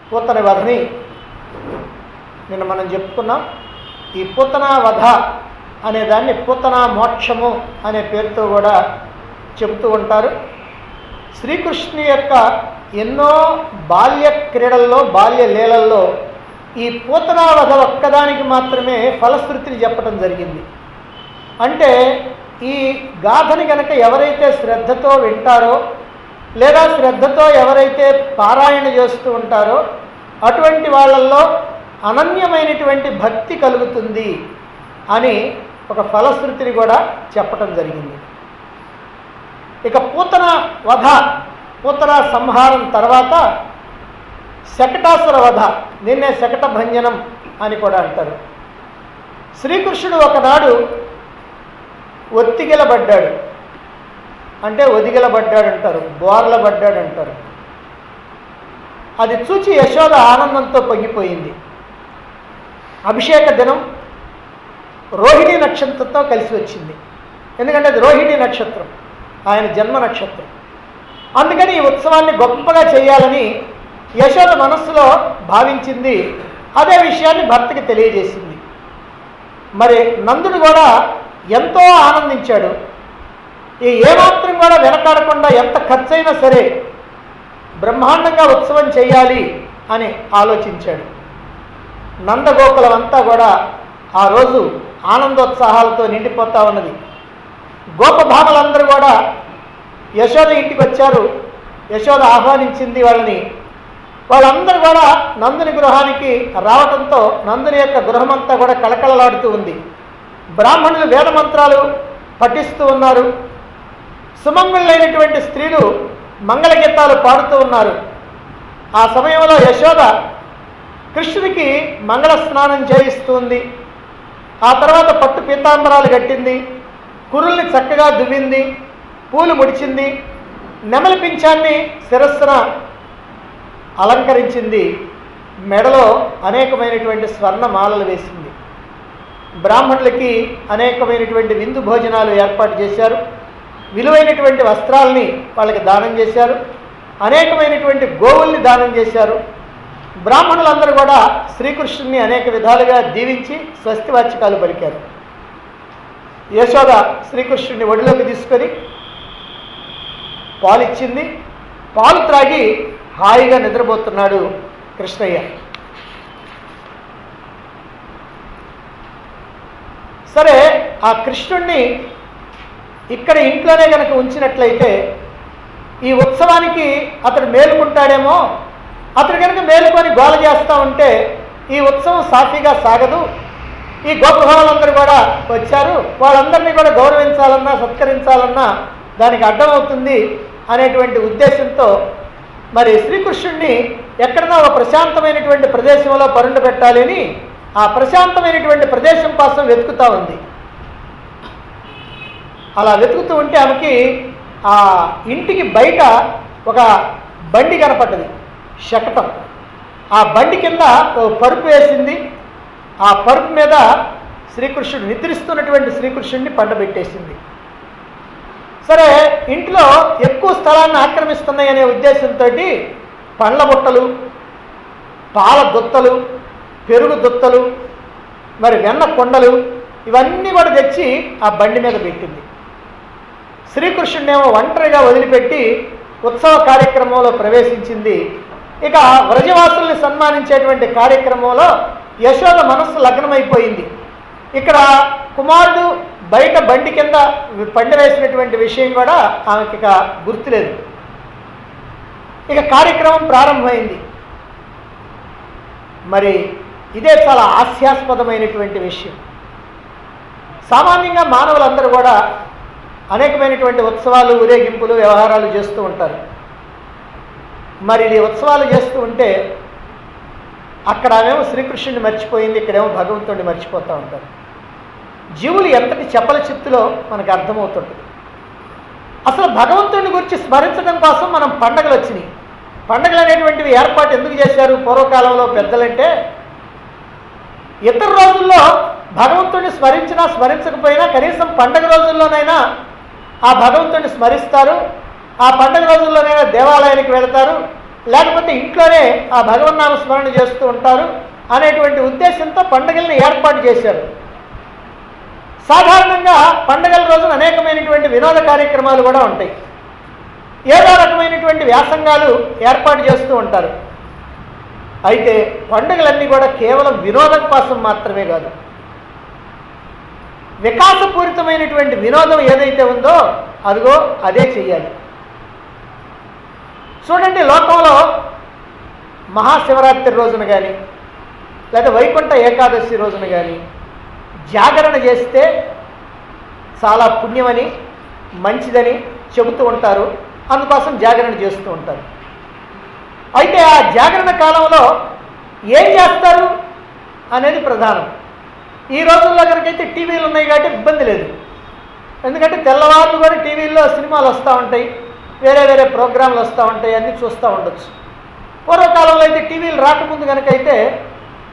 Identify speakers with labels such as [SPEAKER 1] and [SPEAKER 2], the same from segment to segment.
[SPEAKER 1] పూతన వధని నిన్న మనం చెప్పుకున్నాం. ఈ పూతనా వధ అనే దాన్ని పూతనా మోక్షము అనే పేరుతో కూడా చెబుతూ ఉంటారు. శ్రీకృష్ణుని యొక్క ఎన్నో బాల్య క్రీడల్లో, బాల్య లీలల్లో ఈ పూతనా వధ ఒక్కదానికి మాత్రమే ఫలశ్రుతిని చెప్పడం జరిగింది. అంటే ఈ గాథని కనుక ఎవరైతే శ్రద్ధతో వింటారో లేదా శ్రద్ధతో ఎవరైతే పారాయణ చేస్తూ ఉంటారో అటువంటి వాళ్ళల్లో అనన్యమైనటువంటి భక్తి కలుగుతుంది అని ఒక ఫలశ్రుతిని కూడా చెప్పటం జరిగింది. ఇక పూతన వధ, పూతన సంహారం తర్వాత శకటాసుర వధ, నిన్నే శకట భంజనం అని కూడా అంటారు. శ్రీకృష్ణుడు ఒకనాడు ఒత్తిగిలబడ్డాడు, అంటే ఒదిగిలబడ్డాడు అంటారు, బోర్లబడ్డాడు అంటారు. అది చూచి యశోద ఆనందంతో పొంగిపోయింది. అభిషేక దినం రోహిణీ నక్షత్రంతో కలిసి వచ్చింది. ఎందుకంటే అది రోహిణీ నక్షత్రం, ఆయన జన్మ నక్షత్రం. అందుకని ఈ ఉత్సవాన్ని గొప్పగా చేయాలని యశోద మనస్సులో భావించింది. అదే విషయాన్ని భర్తకి తెలియజేసింది. మరి నందుడు కూడా ఎంతో ఆనందించాడు. ఈ ఏమాత్రం కూడా వెనకాడకుండా ఎంత ఖర్చైనా సరే బ్రహ్మాండంగా ఉత్సవం చేయాలి అని ఆలోచించాడు. నందగోకులం అంతా కూడా ఆ రోజు ఆనందోత్సాహాలతో నిండిపోతూ ఉన్నది. గోపభామలందరూ కూడా యశోద ఇంటికి వచ్చారు. యశోద ఆహ్వానించింది వాళ్ళని. వాళ్ళందరూ కూడా నందుని గృహానికి రావటంతో నందుని యొక్క గృహమంతా కూడా కళకళలాడుతూ ఉంది. బ్రాహ్మణులు వేదమంత్రాలు పఠిస్తూ ఉన్నారు. సుమంగుళ్ళైనటువంటి స్త్రీలు మంగళగీతాలు పాడుతూ ఉన్నారు. ఆ సమయంలో యశోద కృష్ణుడికి మంగళ స్నానం చేయిస్తుంది. ఆ తర్వాత పట్టు పీతాంబరాలు కట్టింది, కురుల్ని చక్కగా దువ్వింది, పూలు ముడిచింది, నెమలి పింఛాన్ని శిరస్సున అలంకరించింది, మెడలో అనేకమైనటువంటి స్వర్ణమాలలు వేసింది. బ్రాహ్మణులకి అనేకమైనటువంటి విందు భోజనాలు ఏర్పాటు చేశారు. విలువైనటువంటి వస్త్రాలని వాళ్ళకి దానం చేశారు. అనేకమైనటువంటి గోవుల్ని దానం చేశారు. బ్రాహ్మణులందరూ కూడా శ్రీకృష్ణుని అనేక విధాలుగా దీవించి స్వస్తి వాచకాలు పలికారు. యశోద శ్రీకృష్ణుని ఒడిలోకి తీసుకొని పాలిచ్చింది. పాలు త్రాగి హాయిగా నిద్రపోతున్నాడు కృష్ణయ్య. సరే, ఆ కృష్ణుణ్ణి ఇక్కడ ఇంట్లోనే కనుక ఉంచినట్లయితే ఈ ఉత్సవానికి అతడు మేలుకుంటాడేమో, అతడు కనుక మేలుకొని గోల చేస్తూ ఉంటే ఈ ఉత్సవం సాఫీగా సాగదు. ఈ గోపభావాలందరూ కూడా వచ్చారు, వాళ్ళందరినీ కూడా గౌరవించాలన్నా సత్కరించాలన్నా దానికి అడ్డమవుతుంది అనేటువంటి ఉద్దేశంతో మరి శ్రీకృష్ణుడిని ఎక్కడన్నా ఒక ప్రశాంతమైనటువంటి ప్రదేశంలో పరుండ పెట్టాలి అని ఆ ప్రశాంతమైనటువంటి ప్రదేశం కోసం వెతుకుతూ ఉంది. అలా వెతుకుతూ ఉంటే ఆమెకి ఆ ఇంటికి బయట ఒక బండి కనపడ్డది, శకటం. ఆ బండి కింద ఒక పరుపు వేసింది. ఆ పరుపు మీద శ్రీకృష్ణుడు నిద్రిస్తున్నటువంటి శ్రీకృష్ణుడిని పండబెట్టేసింది. సరే, ఇంట్లో ఎక్కువ స్థలాన్ని ఆక్రమిస్తున్నాయి అనే ఉద్దేశంతో పండ్ల బుట్టలు, పాల దుత్తలు, పెరుగు దుత్తలు, మరి వెన్న కొండలు ఇవన్నీ కూడా తెచ్చి ఆ బండి మీద పెట్టింది. శ్రీకృష్ణుడేమో ఒంటరిగా వదిలిపెట్టి ఉత్సవ కార్యక్రమంలో ప్రవేశించింది. ఇక వ్రజవాసుల్ని సన్మానించేటువంటి కార్యక్రమంలో యశోద మనస్సు లగ్నమైపోయింది. ఇక్కడ కుమారుడు బయట బండి కింద పండి వేసినటువంటి విషయం కూడా ఆమెకి ఇక గుర్తులేదు. ఇక కార్యక్రమం ప్రారంభమైంది. మరి ఇదే చాలా హాస్యాస్పదమైనటువంటి విషయం. సామాన్యంగా మానవులందరూ కూడా అనేకమైనటువంటి ఉత్సవాలు, ఊరేగింపులు, వ్యవహారాలు చేస్తూ ఉంటారు. మరి ఈ ఉత్సవాలు చేస్తూ ఉంటే అక్కడ ఆమెమో శ్రీకృష్ణుడిని మర్చిపోయింది, ఇక్కడేమో భగవంతుడిని మర్చిపోతూ ఉంటారు. జీవులు ఎంతటి చపల చిత్తులో మనకు అర్థమవుతుంటుంది. అసలు భగవంతుడిని గురించి స్మరించడం కోసం మనం పండగలు వచ్చినాయి. పండగలు అనేటువంటివి ఏర్పాటు ఎందుకు చేశారు పూర్వకాలంలో పెద్దలంటే, ఇతర రోజుల్లో భగవంతుడిని స్మరించినా స్మరించకపోయినా కనీసం పండగ రోజుల్లోనైనా ఆ భగవంతుడిని స్మరిస్తారు. ఆ పండగ రోజుల్లోనైనా దేవాలయానికి వెళతారు, లేకపోతే ఇంట్లోనే ఆ భగవన్నామ స్మరణ చేస్తూ ఉంటారు అనేటువంటి ఉద్దేశంతో పండుగల్ని ఏర్పాటు చేశారు. సాధారణంగా పండుగల రోజున అనేకమైనటువంటి వినోద కార్యక్రమాలు కూడా ఉంటాయి. ఏదో రకమైనటువంటి వ్యాసంగాలు ఏర్పాటు చేస్తూ ఉంటారు. అయితే పండుగలన్నీ కూడా కేవలం వినోదం కోసం మాత్రమే కాదు, వికాసపూరితమైనటువంటి వినోదం ఏదైతే ఉందో అదిగో అదే చెయ్యాలి. చూడండి, లోకంలో మహాశివరాత్రి రోజున కానీ లేదా వైకుంఠ ఏకాదశి రోజున కానీ జాగరణ చేస్తే చాలా పుణ్యమని మంచిదని చెబుతూ ఉంటారు. అందుకోసం జాగరణ చేస్తూ ఉంటారు. అయితే ఆ జాగరణ కాలంలో ఏం చేస్తారు అనేది ప్రధానం. ఈ రోజుల్లో కనుకైతే టీవీలు ఉన్నాయి కాబట్టి ఇబ్బంది లేదు. ఎందుకంటే తెల్లవారులు కూడా టీవీల్లో సినిమాలు వస్తూ ఉంటాయి, వేరే వేరే ప్రోగ్రాంలు వస్తూ ఉంటాయి, అన్నీ చూస్తూ ఉండొచ్చు. పూర్వకాలంలో అయితే టీవీలు రాకముందు కనుకైతే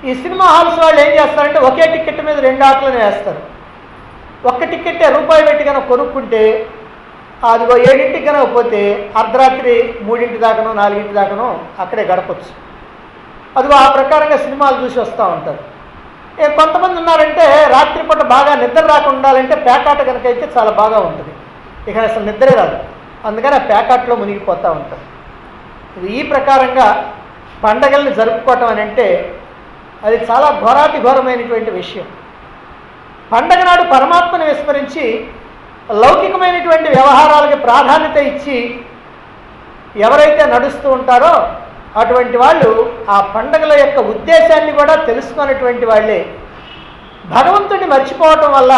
[SPEAKER 1] ఈ సినిమా హాల్స్ వాళ్ళు ఏం చేస్తారంటే ఒకే టికెట్ మీద 2 ఆటలను వేస్తారు. ఒక్క టికెట్టే రూపాయి పెట్టి కనుక కొనుక్కుంటే అదిగో 7ంటికి కనుక పోతే అర్ధరాత్రి 3 దాకానో 4 దాకానో అక్కడే గడపచ్చు. అదిగో ఆ ప్రకారంగా సినిమాలు చూసి వస్తూ ఉంటారు. కొంతమంది ఉన్నారంటే రాత్రిపూట బాగా నిద్ర రాకుండా ఉండాలంటే పేకాట కనుక అయితే చాలా బాగా ఉంటుంది. ఇక అసలు నిద్రే రాదు, అందుకని ఆ పేకాటలో మునిగిపోతూ ఉంటారు. ఈ ప్రకారంగా పండగల్ని జరుపుకోవటం అని అంటే అది చాలా ఘోరాతి ఘోరమైనటువంటి విషయం. పండగ నాడు పరమాత్మను విస్మరించి లౌకికమైనటువంటి వ్యవహారాలకి ప్రాధాన్యత ఇచ్చి ఎవరైతే నడుస్తూ ఉంటారో అటువంటి వాళ్ళు ఆ పండగల యొక్క ఉద్దేశాన్ని కూడా తెలుసుకున్నటువంటి వాళ్ళే. భగవంతుడిని మర్చిపోవటం వల్ల,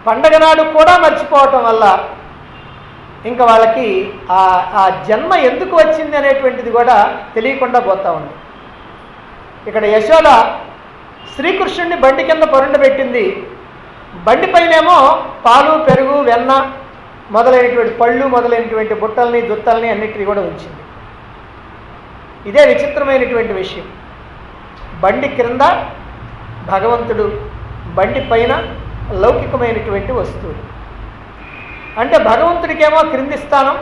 [SPEAKER 1] పండగ నాడు కూడా మర్చిపోవటం వల్ల ఇంకా వాళ్ళకి ఆ జన్మ ఎందుకు వచ్చింది అనేటువంటిది కూడా తెలియకుండా పోతూ ఉంది. ఇక్కడ యశోద శ్రీకృష్ణుడిని బండి కింద పరుండబెట్టింది. బండి పైనేమో పాలు, పెరుగు, వెన్న మొదలైనటువంటి పళ్ళు మొదలైనటువంటి బుట్టల్ని దుత్తల్ని అన్నిటినీ కూడా ఉంచింది. ఇదే విచిత్రమైనటువంటి విషయం. బండి క్రింద భగవంతుడు, బండి పైన లౌకికమైనటువంటి వస్తువులు. అంటే భగవంతుడికేమో క్రింది స్థానం,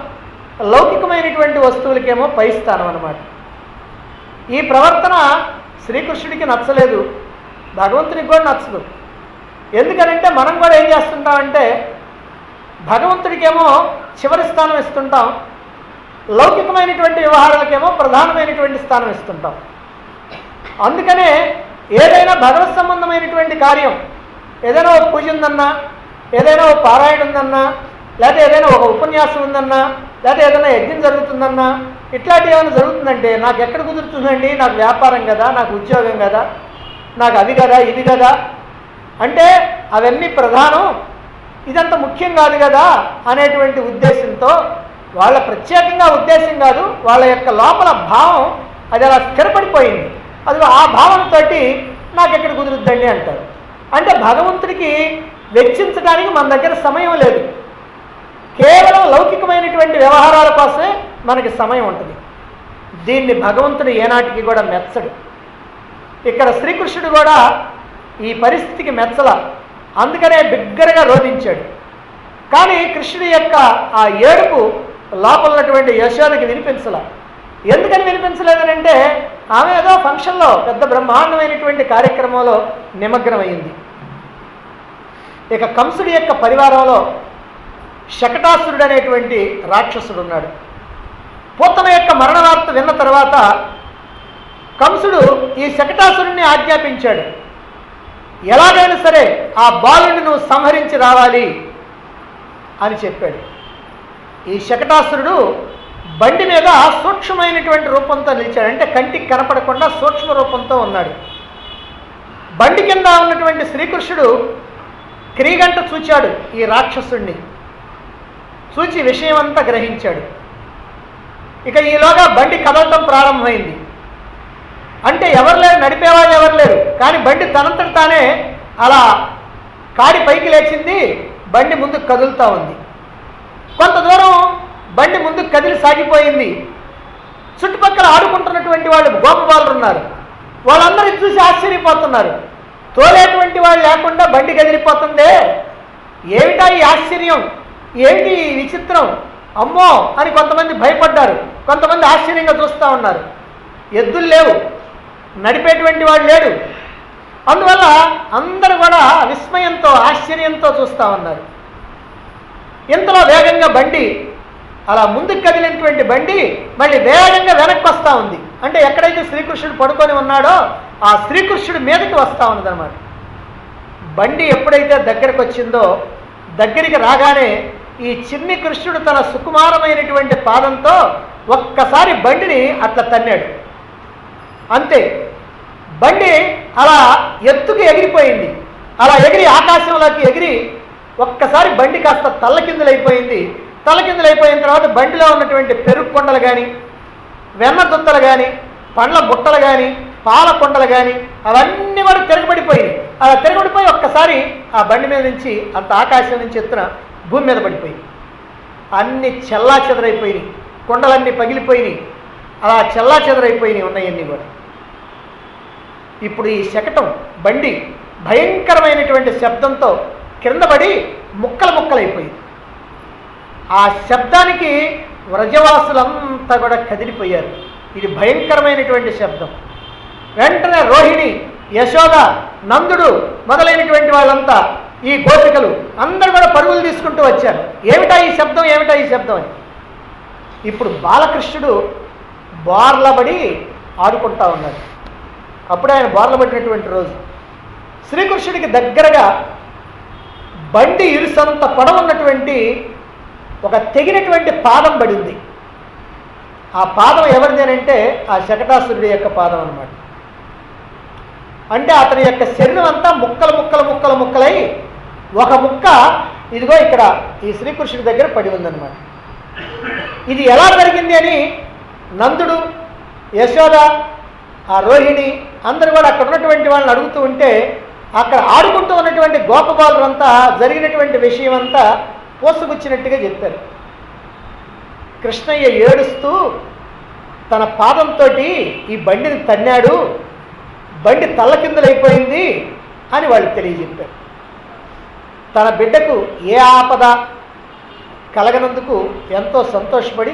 [SPEAKER 1] లౌకికమైనటువంటి వస్తువులకేమో పై స్థానం అన్నమాట. ఈ ప్రవర్తన శ్రీకృష్ణుడికి నచ్చలేదు, భగవంతుడికి కూడా నచ్చదు. ఎందుకనంటే మనం కూడా ఏం చేస్తుంటామంటే భగవంతుడికేమో చివరి స్థానం ఇస్తుంటాం, లౌకికమైనటువంటి వ్యవహారాలకేమో ప్రధానమైనటువంటి స్థానం ఇస్తుంటాం. అందుకనే ఏదైనా భగవత్ సంబంధమైనటువంటి కార్యం, ఏదైనా ఒక పూజ ఉందన్నా, ఏదైనా ఒక పారాయణ ఉందన్నా, లేకపోతే ఏదైనా ఒక ఉపన్యాసం ఉందన్నా, లేకపోతే ఏదైనా యజ్ఞం జరుగుతుందన్నా, ఇట్లాంటివి ఏమైనా జరుగుతుందంటే నాకు ఎక్కడ కుదురుతుందండి, నాకు వ్యాపారం కదా, నాకు ఉద్యోగం కదా, నాకు అవి కదా ఇవి కదా అంటే అవన్నీ ప్రధానం, ఇదంతా ముఖ్యం కాదు కదా అనేటువంటి ఉద్దేశంతో, వాళ్ళ ప్రత్యేకంగా ఉద్దేశం కాదు, వాళ్ళ యొక్క లోపల భావం అది అలా స్థిరపడిపోయింది. అది ఆ భావనతోటి నాకు ఎక్కడ కుదురుద్దండి అంటారు. అంటే భగవంతుడికి వెచ్చించడానికి మన దగ్గర సమయం లేదు, కేవలం లౌకికమైనటువంటి వ్యవహారాల కోసమే మనకి సమయం ఉంటుంది. దీన్ని భగవంతుడు ఏనాటికి కూడా మెచ్చడు. ఇక్కడ శ్రీకృష్ణుడు కూడా ఈ పరిస్థితికి మెచ్చల, అందుకనే బిగ్గరగా రోధించాడు. కానీ కృష్ణుడి యొక్క ఆ ఏడుపు లోపల ఉన్నటువంటి యశోదకి వినిపించల. ఎందుకని వినిపించలేదనంటే ఆమె ఏదో ఫంక్షన్లో పెద్ద బ్రహ్మాండమైనటువంటి కార్యక్రమంలో నిమగ్నమైంది. ఇక కంసుడి యొక్క పరివారంలో శకటాసురుడు అనేటువంటి రాక్షసుడు ఉన్నాడు. పూతన యొక్క మరణ వార్త విన్న తర్వాత కంసుడు ఈ శకటాసురుడిని ఆజ్ఞాపించాడు, ఎలాగైనా సరే ఆ బాలుని నువ్వు సంహరించి రావాలి అని చెప్పాడు. ఈ శకటాసురుడు బండి మీద సూక్ష్మమైనటువంటి రూపంతో నిలిచాడు, అంటే కంటికి కనపడకుండా సూక్ష్మ రూపంతో ఉన్నాడు. బండి కింద ఉన్నటువంటి శ్రీకృష్ణుడు క్రీగంట చూచాడు, ఈ రాక్షసుడిని చూచి విషయం అంతా గ్రహించాడు. ఇక ఈలోగా బండి కదలటం ప్రారంభమైంది. అంటే ఎవరు లేరు, నడిపేవాళ్ళు ఎవరు లేరు, కానీ బండి తనంతట తానే అలా కాడి పైకి లేచింది, బండి ముందుకు కదులుతూ ఉంది. కొంత దూరం బండి ముందుకు కదిలి సాగిపోయింది. చుట్టుపక్కల ఆడుకుంటున్నటువంటి వాళ్ళు గోపబాలురు ఉన్నారు, వాళ్ళందరూ చూసి ఆశ్చర్యపోతున్నారు. తోలేటువంటి వాళ్ళు లేకుండా బండి కదిలిపోతుందే, ఏమిటా ఈ ఆశ్చర్యం, ఏమిటి ఈ విచిత్రం అమ్మో అని కొంతమంది భయపడ్డారు, కొంతమంది ఆశ్చర్యంగా చూస్తూ ఉన్నారు. ఎద్దులు లేవు, నడిపేటువంటి వాడు లేడు. అందువల్ల అందరూ కూడా విస్మయంతో ఆశ్చర్యంతో చూస్తూ ఉన్నారు. ఇంతలో వేగంగా బండి, అలా ముందుకు కదిలినటువంటి బండి మళ్ళీ వేగంగా వెనక్కి వస్తూ ఉంది. అంటే ఎక్కడైతే శ్రీకృష్ణుడు పడుకొని ఉన్నాడో ఆ శ్రీకృష్ణుడి మీదకి వస్తూ ఉన్నదన్నమాట. బండి ఎప్పుడైతే దగ్గరకు వచ్చిందో, దగ్గరికి రాగానే ఈ చిన్ని కృష్ణుడు తన సుకుమారమైనటువంటి పాదంతో ఒక్కసారి బండిని అట్లా తన్నాడు. అంతే, బండి అలా ఎత్తుకు ఎగిరిపోయింది. అలా ఎగిరి ఆకాశంలోకి ఎగిరి ఒక్కసారి బండి కాస్త తల్లకిందులైపోయింది. తల్లకిందులైపోయిన తర్వాత బండిలో ఉన్నటువంటి పెరుగు కొండలు కానీ, వెన్న దుత్తలు కానీ, పండ్ల బుట్టలు కానీ, పాల కొండలు కానీ అవన్నీ కూడా తిరగబడిపోయి, అలా తిరగబడిపోయి ఒక్కసారి ఆ బండి మీద నుంచి అంత ఆకాశం నుంచి ఎత్తున భూమి మీద పడిపోయి అన్ని చెల్లా చెదరైపోయినాయి. కొండలన్నీ పగిలిపోయినాయి, అలా చెల్లా చెదరైపోయినాయి ఉన్నాయన్నీ కూడా. ఇప్పుడు ఈ శకటం బండి భయంకరమైనటువంటి శబ్దంతో కింద పడి ముక్కలు ముక్కలైపోయింది. ఆ శబ్దానికి వ్రజవాసులంతా కూడా కదిలిపోయారు. ఇది భయంకరమైనటువంటి శబ్దం. వెంటనే రోహిణి, యశోద, నందుడు మొదలైనటువంటి వాళ్ళంతా, ఈ గోపికలు అందరూ కూడా పరుగులు తీసుకుంటూ వచ్చారు. ఏమిటా ఈ శబ్దం, ఏమిటా ఈ శబ్దం అని. ఇప్పుడు బాలకృష్ణుడు బోర్లబడి ఆడుకుంటా ఉన్నాడు. అప్పుడే ఆయన బోర్లబడినటువంటి రోజు. శ్రీకృష్ణుడికి దగ్గరగా బండి ఇరుసంత పొడవున్నటువంటి ఒక తెగినటువంటి పాదం పడింది. ఆ పాదం ఎవరిదేనంటే ఆ శకటాసురుడి యొక్క పాదం అన్నమాట. అంటే అతని యొక్క శరీరం అంతా ముక్కలు ముక్కలు ముక్కలు ముక్కలై ఒక ముక్క ఇదిగో ఇక్కడ ఈ శ్రీకృష్ణుడి దగ్గర పడి ఉందన్నమాట. ఇది ఎలా జరిగింది అని నందుడు, యశోద, ఆ రోహిణి అందరూ కూడా అక్కడ ఉన్నటువంటి వాళ్ళని అడుగుతూ ఉంటే అక్కడ ఆడుకుంటూ ఉన్నటువంటి గోపబాలురంతా జరిగినటువంటి విషయం అంతా పోసుగుచ్చినట్టుగా చెప్పారు. కృష్ణయ్య ఏడుస్తూ తన పాదంతో ఈ బండిని తన్నాడు, బండి తల్లకిందులైపోయింది అని వాళ్ళు తెలియజెప్పారు. తన బిడ్డకు ఏ ఆపద కలగనందుకు ఎంతో సంతోషపడి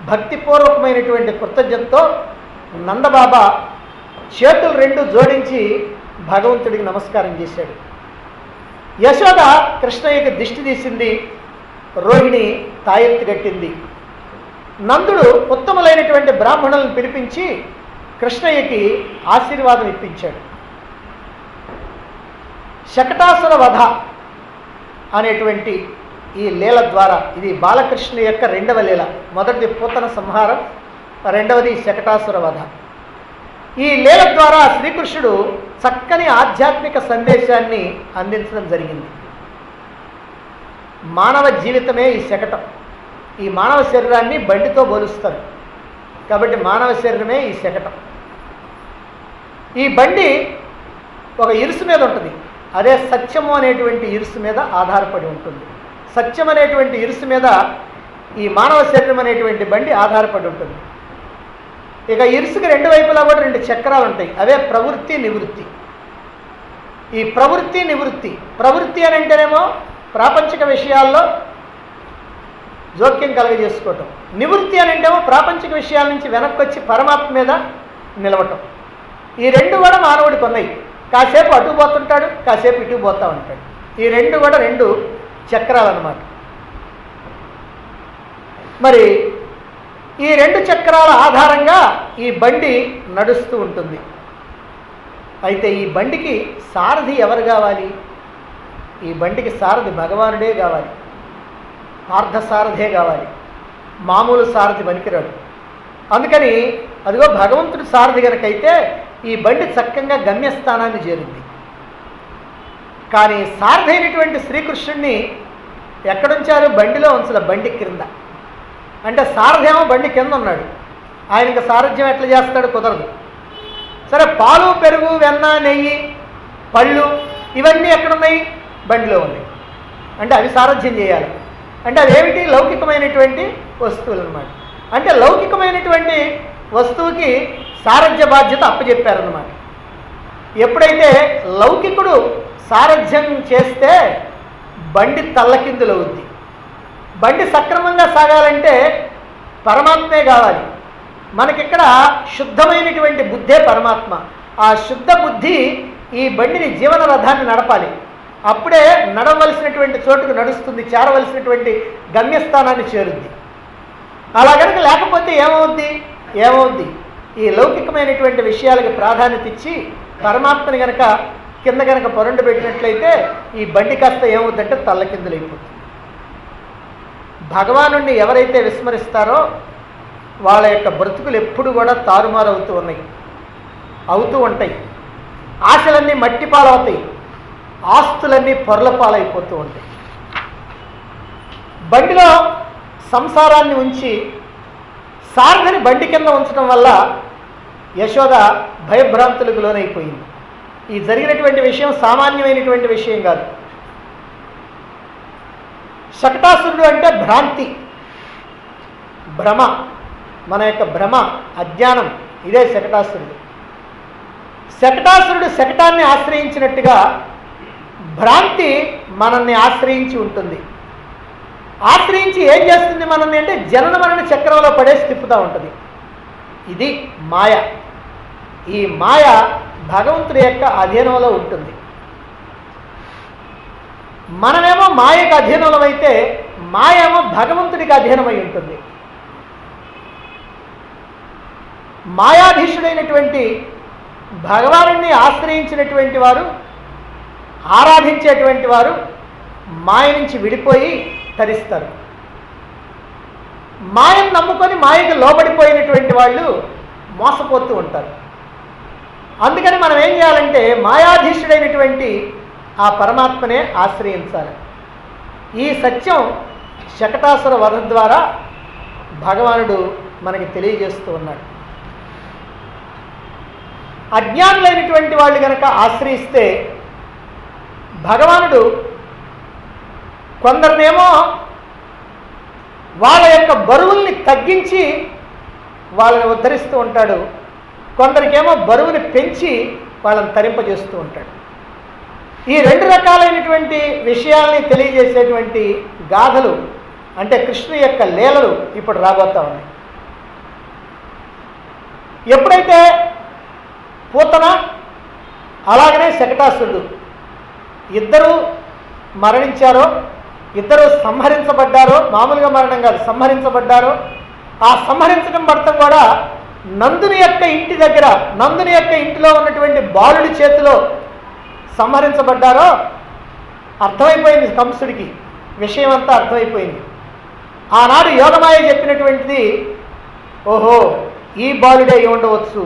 [SPEAKER 1] భక్తిపూర్వకమైనటువంటి కృతజ్ఞతతో నందబాబా చేతులు రెండు జోడించి భగవంతుడికి నమస్కారం చేశాడు. యశోద కృష్ణయ్యకి దిష్టి తీసింది, రోహిణి తాయెత్తు కట్టింది. నందుడు ఉత్తములైనటువంటి బ్రాహ్మణులను పిలిపించి కృష్ణయ్యకి ఆశీర్వాదం ఇప్పించాడు. శకటాసుర వధ అనేటువంటి ఈ లీల ద్వారా, ఇది బాలకృష్ణుని యొక్క రెండవ లీల. మొదటిది పూతన సంహారం, రెండవది శకటాసుర వధ. ఈ లీల ద్వారా శ్రీకృష్ణుడు చక్కని ఆధ్యాత్మిక సందేశాన్ని అందించడం జరిగింది. మానవ జీవితమే ఈ శకటం. ఈ మానవ శరీరాన్ని బండితో పోలుస్తారు కాబట్టి మానవ శరీరమే ఈ శకటం. ఈ బండి ఒక ఇరుసు మీద ఉంటుంది, అదే సత్యము అనేటువంటి ఇరుసు మీద ఆధారపడి ఉంటుంది. సత్యం అనేటువంటి ఇరుసు మీద ఈ మానవ శరీరం అనేటువంటి బండి ఆధారపడి ఉంటుంది. ఇక ఇరుసుకి రెండు వైపులా కూడా రెండు చక్రాలు ఉంటాయి, అవే ప్రవృత్తి, నివృత్తి. ఈ ప్రవృత్తి, నివృత్తి. ప్రవృత్తి అని అంటేనేమో ప్రాపంచిక విషయాల్లో జోక్యం కలగజేసుకోవటం. నివృత్తి అని అంటేమో ప్రాపంచిక విషయాల నుంచి వెనక్కి వచ్చి పరమాత్మ మీద నిలవటం. ఈ రెండు కూడా మానవుడికి ఉన్నాయి. కాసేపు అటు పోతుంటాడు, కాసేపు ఇటు పోతూ ఉంటాడు. ఈ రెండు కూడా రెండు చక్రాలు అన్నమాట. మరి ఈ రెండు చక్రాల ఆధారంగా ఈ బండి నడుస్తూ ఉంటుంది. అయితే ఈ బండికి సారథి ఎవరు కావాలి? ఈ బండికి సారథి భగవానుడే కావాలి, పార్థసారథే కావాలి. మామూలు సారథి పనికిరాడు. అందుకని అదిగో భగవంతుడి సారథి కనుకైతే ఈ బండి చక్కగా గమ్యస్థానాన్ని చేరింది. కానీ సారథి అయినటువంటి శ్రీకృష్ణుడిని ఎక్కడుంచారు? బండిలో ఉంచలే, బండి క్రింద. అంటే సారథేమో బండి కింద ఉన్నాడు, ఆయనకి సారథ్యం ఎట్లా చేస్తాడు? కుదరదు. సరే, పాలు, పెరుగు, వెన్న, నెయ్యి, పళ్ళు ఇవన్నీ ఎక్కడున్నాయి? బండిలో ఉన్నాయి. అంటే అవి సారథ్యం చేయాలి. అంటే అవేమిటి? లౌకికమైనటువంటి వస్తువులు అన్నమాట. అంటే లౌకికమైనటువంటి వస్తువుకి సారథ్య బాధ్యత అప్పచెప్పారన్నమాట. ఎప్పుడైతే లౌకికుడు సారథ్యం చేస్తే బండి తల్లకిందులవుద్ది. బండి సక్రమంగా సాగాలంటే పరమాత్మే కావాలి. మనకిక్కడ శుద్ధమైనటువంటి బుద్ధే పరమాత్మ. ఆ శుద్ధ బుద్ధి ఈ బండిని జీవన రథాన్ని నడపాలి. అప్పుడే నడవలసినటువంటి చోటుకు నడుస్తుంది, చేరవలసినటువంటి గమ్యస్థానాన్ని చేరుద్ది. అలా కనుక లేకపోతే ఏమవుద్ది? ఈ లౌకికమైనటువంటి విషయాలకి ప్రాధాన్యత ఇచ్చి పరమాత్మని కనుక కింద కనుక పొరండు పెట్టినట్లయితే ఈ బండి కాస్త ఏమవుద్దంటే తల్లకిందులైపోతుంది. భగవానుణ్ణి ఎవరైతే విస్మరిస్తారో వాళ్ళ యొక్క బ్రతుకులు ఎప్పుడు కూడా తారుమారు అవుతూ ఉంటాయి. ఆశలన్నీ మట్టిపాలవుతాయి, ఆస్తులన్నీ పొరల పాలైపోతూ ఉంటాయి. బండిలో సంసారాన్ని ఉంచి సారథిని బండి కింద ఉంచడం వల్ల యశోద భయభ్రాంతులకు లోనైపోయింది. ఈ జరిగినటువంటి విషయం సామాన్యమైనటువంటి విషయం కాదు. శకటాసురుడు అంటే భ్రాంతి, భ్రమ, మన యొక్క భ్రమ, అజ్ఞానం, ఇదే శకటాసురుడు. శకటాసురుడు శకటాన్ని ఆశ్రయించినట్టుగా భ్రాంతి మనల్ని ఆశ్రయించి ఉంటుంది. ఆశ్రయించి ఏం చేస్తుంది మనల్ని అంటే జనన మరణ చక్రంలో పడేసి తిప్పుతూ ఉంటుంది. ఇది మాయ. ఈ మాయ భగవంతుడి యొక్క అధీనంలో ఉంటుంది. మనమేమో మాయకు అధీనంలో అయితే మాయేమో భగవంతుడికి అధీనమై ఉంటుంది. మాయాధీశుడైనటువంటి భగవానుడిని ఆశ్రయించినటువంటి వారు, ఆరాధించేటువంటి వారు మాయ నుంచి విడిపోయి తరిస్తారు. మాయను నమ్ముకొని మాయకు లోబడిపోయినటువంటి వాళ్ళు మోసపోతూ ఉంటారు. అందుకని మనం ఏం చేయాలంటే మాయాధీశుడైనటువంటి ఆ పరమాత్మనే ఆశ్రయించాలి. ఈ సత్యం శకటాసుర వధ ద్వారా భగవానుడు మనకి తెలియజేస్తూ ఉన్నాడు. అజ్ఞానులైనటువంటి వాళ్ళు కనుక ఆశ్రయిస్తే భగవానుడు కొందరినేమో వాళ్ళ యొక్క బరువుల్ని తగ్గించి వాళ్ళని ఉద్ధరిస్తూ ఉంటాడు, కొందరికేమో బరువుని పెంచి వాళ్ళని తరింపజేస్తూ ఉంటాడు. ఈ రెండు రకాలైనటువంటి విషయాల్ని తెలియజేసేటువంటి గాథలు అంటే కృష్ణుని యొక్క లీలలు ఇప్పుడు రాబోతా ఉన్నాయి. ఎప్పుడైతే పూతన అలాగనే శకటాసురుడు ఇద్దరు మరణించారో, ఇద్దరు సంహరించబడ్డారో, మామూలుగా మరణం కాదు, సంహరించబడ్డారో, ఆ సంహరించడం పడటం కూడా నందుని యొక్క ఇంటి దగ్గర, నందుని యొక్క ఇంటిలో ఉన్నటువంటి బాలుడి చేతిలో సంహరించబడ్డారో అర్థమైపోయింది కంసుడికి. విషయం అంతా అర్థమైపోయింది. ఆనాడు యోగమాయ చెప్పినటువంటిది, ఓహో ఈ బాలుడే అయి ఉండవచ్చు,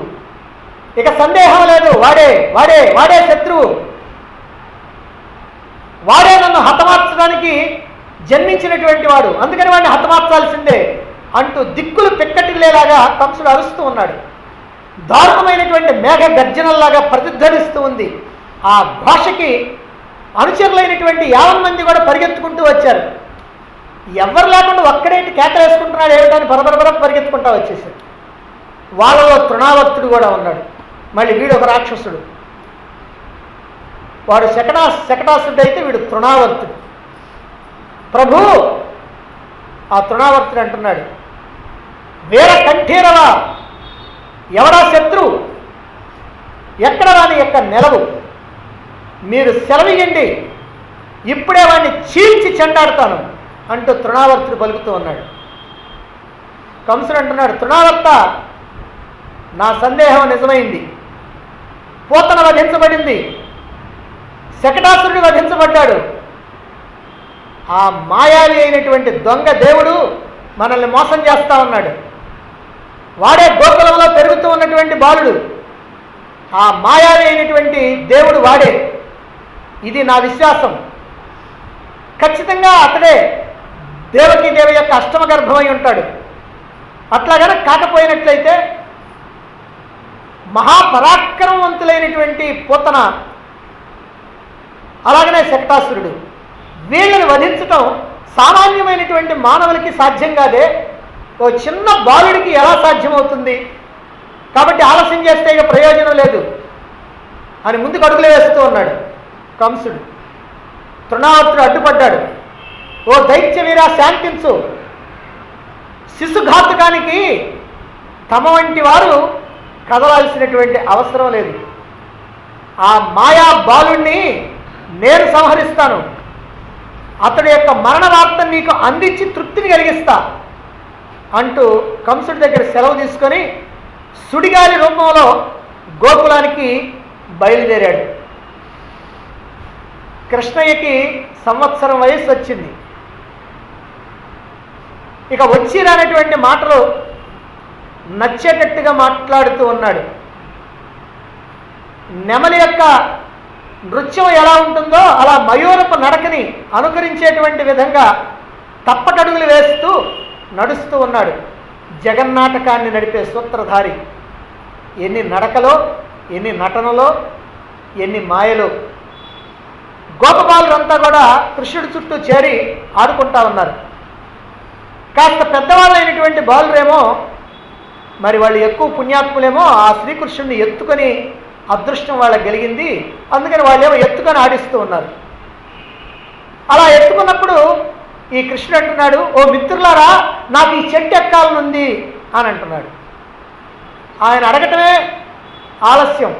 [SPEAKER 1] ఇక సందేహం లేదు, వాడే వాడే వాడే శత్రువు, వాడే నన్ను హతమార్చడానికి జన్మించినటువంటి వాడు, అందుకని వాడిని హతమార్చాల్సిందే అంటూ దిక్కులు పిక్కటిల్లేలాగా కంసుడు అరుస్తూ ఉన్నాడు. దారుణమైనటువంటి మేఘ గర్జనల్లాగా ప్రతిధ్వనిస్తూ ఉంది. ఆ భాషకి అనుచరులైనటువంటి 50 మంది కూడా పరిగెత్తుకుంటూ వచ్చారు. ఎవరు లేకుండా ఒక్కడేంటి కేకలేసుకుంటున్నాడు ఏమిటని బరబరబర పరిగెత్తుకుంటూ వచ్చేసాడు. వాళ్ళలో తృణావర్తుడు కూడా ఉన్నాడు. మళ్ళీ వీడు ఒక రాక్షసుడు, వాడు శకటాసుడు అయితే వీడు తృణావర్తుడు. ప్రభు, ఆ తృణావర్తుడు అంటున్నాడు, వీర కంఠీరవా, ఎవడా శత్రువు, ఎక్కడ వాని యొక్క నెలవు, మీరు సెలవియండి, ఇప్పుడే వాడిని చీల్చి చెండాడుతాను అంటూ తృణావర్తుడు పలుకుతూ ఉన్నాడు. కంసుడు అంటున్నాడు, తృణావర్త, నా సందేహం నిజమైంది, పూతన వధించబడింది, శకటాసురుడు వధించబడ్డాడు, ఆ మాయావి అయినటువంటి దొంగ దేవుడు మనల్ని మోసం చేస్తా ఉన్నాడు, వాడే గోకులంలో పెరుగుతూ ఉన్నటువంటి బాలుడు, ఆ మాయావి అయినటువంటి దేవుడు వాడే, ఇది నా విశ్వాసం. ఖచ్చితంగా అతడే దేవకీదేవి యొక్క అష్టమ గర్భమై ఉంటాడు. అట్లాగన కాకపోయినట్లయితే మహాపరాక్రమవంతులైనటువంటి పూతన, అలాగనే శకటాసురుడు, వీళ్ళని వధించటం సామాన్యమైనటువంటి మానవులకి సాధ్యం కాదే, ఓ చిన్న బాలుడికి ఎలా సాధ్యమవుతుంది? కాబట్టి ఆలస్యం చేస్తే ఇక ప్రయోజనం లేదు అని ముందుకు అడుగులు వేస్తూ ఉన్నాడు కంసుడు. తృణావర్తుడు అడ్డుపడ్డాడు. ఓ దైత్యవీరా శాంతించు, శిశుఘాతుకానికి తమ వంటి వారు కదలాల్సినటువంటి అవసరం లేదు. ఆ మాయా బాలుణ్ణి నేను సంహరిస్తాను, అతడి యొక్క మరణ వార్తను నీకు అందించి తృప్తిని కలిగిస్తా అంటూ కంసుడి దగ్గర సెలవు తీసుకొని సుడిగాలి రూపంలో గోకులానికి బయలుదేరాడు. కృష్ణయ్యకి సంవత్సరం వయసు వచ్చింది. ఇక వచ్చి రానటువంటి మాటలు నచ్చేటట్టుగా మాట్లాడుతూ ఉన్నాడు. నెమలి యొక్క నృత్యం ఎలా ఉంటుందో అలా మయూరపు నడకని అనుకరించేటువంటి విధంగా తప్పటడుగులు వేస్తూ నడుస్తూ ఉన్నాడు. జగన్నాటకాన్ని నడిపే సూత్రధారి. ఎన్ని నడకలో, ఎన్ని నటనలో, ఎన్ని మాయలో. గోపబాలురంతా కూడా కృష్ణుడి చుట్టూ చేరి ఆడుకుంటా ఉన్నారు. కాస్త పెద్దవాళ్ళైనటువంటి బాలురేమో, మరి వాళ్ళు ఎక్కువ పుణ్యాత్ములేమో, ఆ శ్రీకృష్ణుడిని ఎత్తుకొని అదృష్టం వాళ్ళకి కలిగింది, అందుకని వాళ్ళేమో ఎత్తుకొని ఆడిస్తూ ఉన్నారు. అలా ఎత్తుకున్నప్పుడు ఈ కృష్ణుడు అంటున్నాడు, ఓ మిత్రులారా, నాకు ఈ చెట్టు ఎక్కాలనుంది అని అంటున్నాడు. ఆయన అడగటమే ఆలస్యం.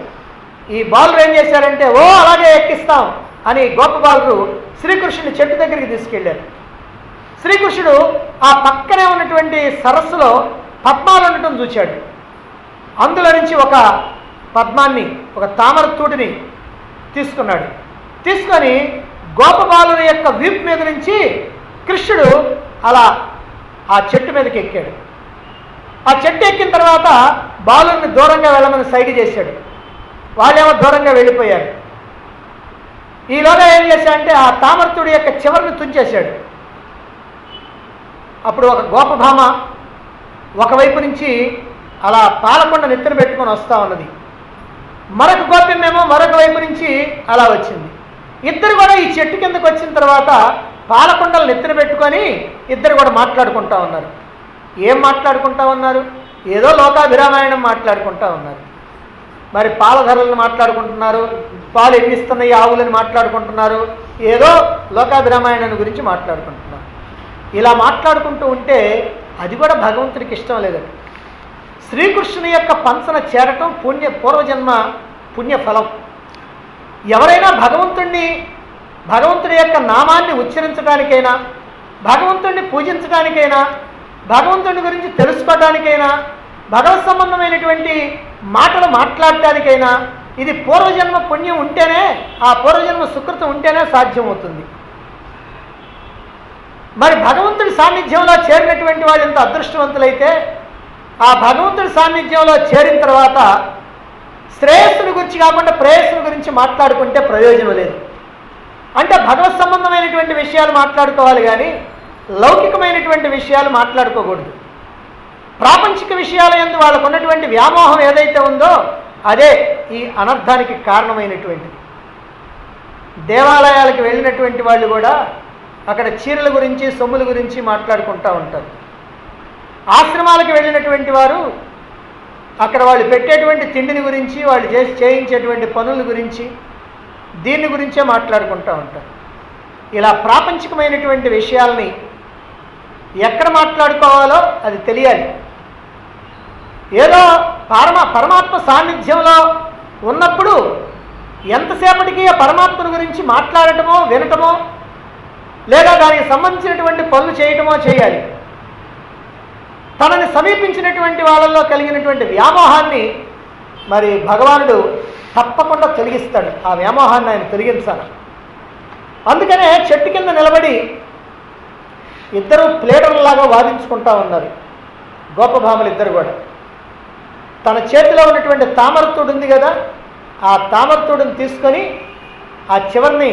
[SPEAKER 1] ఈ బాలురు ఏం చేశారంటే, ఓ అలాగే ఎక్కిస్తాం అని గోపబాలురు శ్రీకృష్ణుని చెట్టు దగ్గరికి తీసుకెళ్ళారు. శ్రీకృష్ణుడు ఆ పక్కనే ఉన్నటువంటి సరస్సులో పద్మాలు ఉండటం చూశాడు. అందులో నుంచి ఒక పద్మాన్ని, ఒక తామర తూటిని తీసుకున్నాడు. తీసుకొని గోపబాలుని యొక్క వీపు మీద నుంచి కృష్ణుడు అలా ఆ చెట్టు మీదకి ఎక్కాడు. ఆ చెట్టు ఎక్కిన తర్వాత బాలుని దూరంగా వెళ్ళమని సైగ చేశాడు. వాళ్ళేమో దూరంగా వెళ్ళిపోయారు. ఈలోగా ఏం చేశాడంటే ఆ తామరతుడి యొక్క చివరిని తుంచేశాడు. అప్పుడు ఒక గోపభామ ఒకవైపు నుంచి అలా పాలకొండ నెత్తిన పెట్టుకొని వస్తూ ఉన్నది. మరొక గోప్యమేమో మరొక వైపు నుంచి అలా వచ్చింది. ఇద్దరు కూడా ఈ చెట్టు కిందకు వచ్చిన తర్వాత పాలకొండలు నెత్తిన పెట్టుకొని ఇద్దరు కూడా మాట్లాడుకుంటా ఉన్నారు. ఏం మాట్లాడుకుంటా ఉన్నారు? ఏదో లోకాభిరామాయణం మాట్లాడుకుంటా ఉన్నారు. మరి పాల ధరలను మాట్లాడుకుంటున్నారు, పాలు ఎన్నిస్తున్నాయి ఆవులని మాట్లాడుకుంటున్నారు, ఏదో లోకాభిరామాయణం గురించి మాట్లాడుకుంటున్నారు. ఇలా మాట్లాడుకుంటూ ఉంటే అది కూడా భగవంతుడికి ఇష్టం లేదండి. శ్రీకృష్ణుని యొక్క పంచన చేరటం పూర్వజన్మ పుణ్యఫలం. ఎవరైనా భగవంతుడి యొక్క నామాన్ని ఉచ్చరించడానికైనా, భగవంతుడిని పూజించడానికైనా, భగవంతుడి గురించి తెలుసుకోవడానికైనా, భగవత్ సంబంధమైనటువంటి మాటలు మాట్లాడటానికైనా ఇది పూర్వజన్మ పుణ్యం ఉంటేనే, ఆ పూర్వజన్మ సుకృతం ఉంటేనే సాధ్యమవుతుంది. మరి భగవంతుడి సాన్నిధ్యంలో చేరినటువంటి వాళ్ళు ఎంత అదృష్టవంతులైతే, ఆ భగవంతుడి సాన్నిధ్యంలో చేరిన తర్వాత శ్రేయస్సుని గురించి కాకుండా ప్రేయస్సుని గురించి మాట్లాడుకుంటే ప్రయోజనం లేదు. అంటే భగవత్ సంబంధమైనటువంటి విషయాలు మాట్లాడుకోవాలి కానీ లౌకికమైనటువంటి విషయాలు మాట్లాడుకోకూడదు. ప్రాపంచిక విషయాల యందు వాళ్ళకు ఉన్నటువంటి వ్యామోహం ఏదైతే ఉందో అదే ఈ అనర్థానికి కారణమైనటువంటిది. దేవాలయాలకు వెళ్ళినటువంటి వాళ్ళు కూడా అక్కడ చీరల గురించి, సొమ్ముల గురించి మాట్లాడుకుంటూ ఉంటారు. ఆశ్రమాలకు వెళ్ళినటువంటి వారు అక్కడ వాళ్ళు పెట్టేటువంటి తిండిని గురించి, వాళ్ళు చేయించేటువంటి పనుల గురించి, దీని గురించే మాట్లాడుకుంటూ ఉంటారు. ఇలా ప్రాపంచికమైనటువంటి విషయాల్ని ఎక్కడ మాట్లాడుకోవాలో అది తెలియాలి. ఏదో పరమాత్మ సాన్నిధ్యంలో ఉన్నప్పుడు ఎంతసేపటికి ఆ పరమాత్మను గురించి మాట్లాడటమో, వినటమో, లేదా దానికి సంబంధించినటువంటి పనులు చేయటమో చేయాలి. తనని సమీపించినటువంటి వాళ్ళల్లో కలిగినటువంటి వ్యామోహాన్ని మరి భగవానుడు తప్పకుండా తొలగిస్తాడు. ఆ వ్యామోహాన్ని ఆయన తొలగించాలి. అందుకనే చెట్టు కింద నిలబడి ఇద్దరు ప్లేడర్లాగా వాదించుకుంటా ఉన్నారు. గోపభామలు ఇద్దరు కూడా తన చేతిలో ఉన్నటువంటి తామరతూడు ఉంది కదా, ఆ తామరతూడుని తీసుకొని, ఆ చివరిని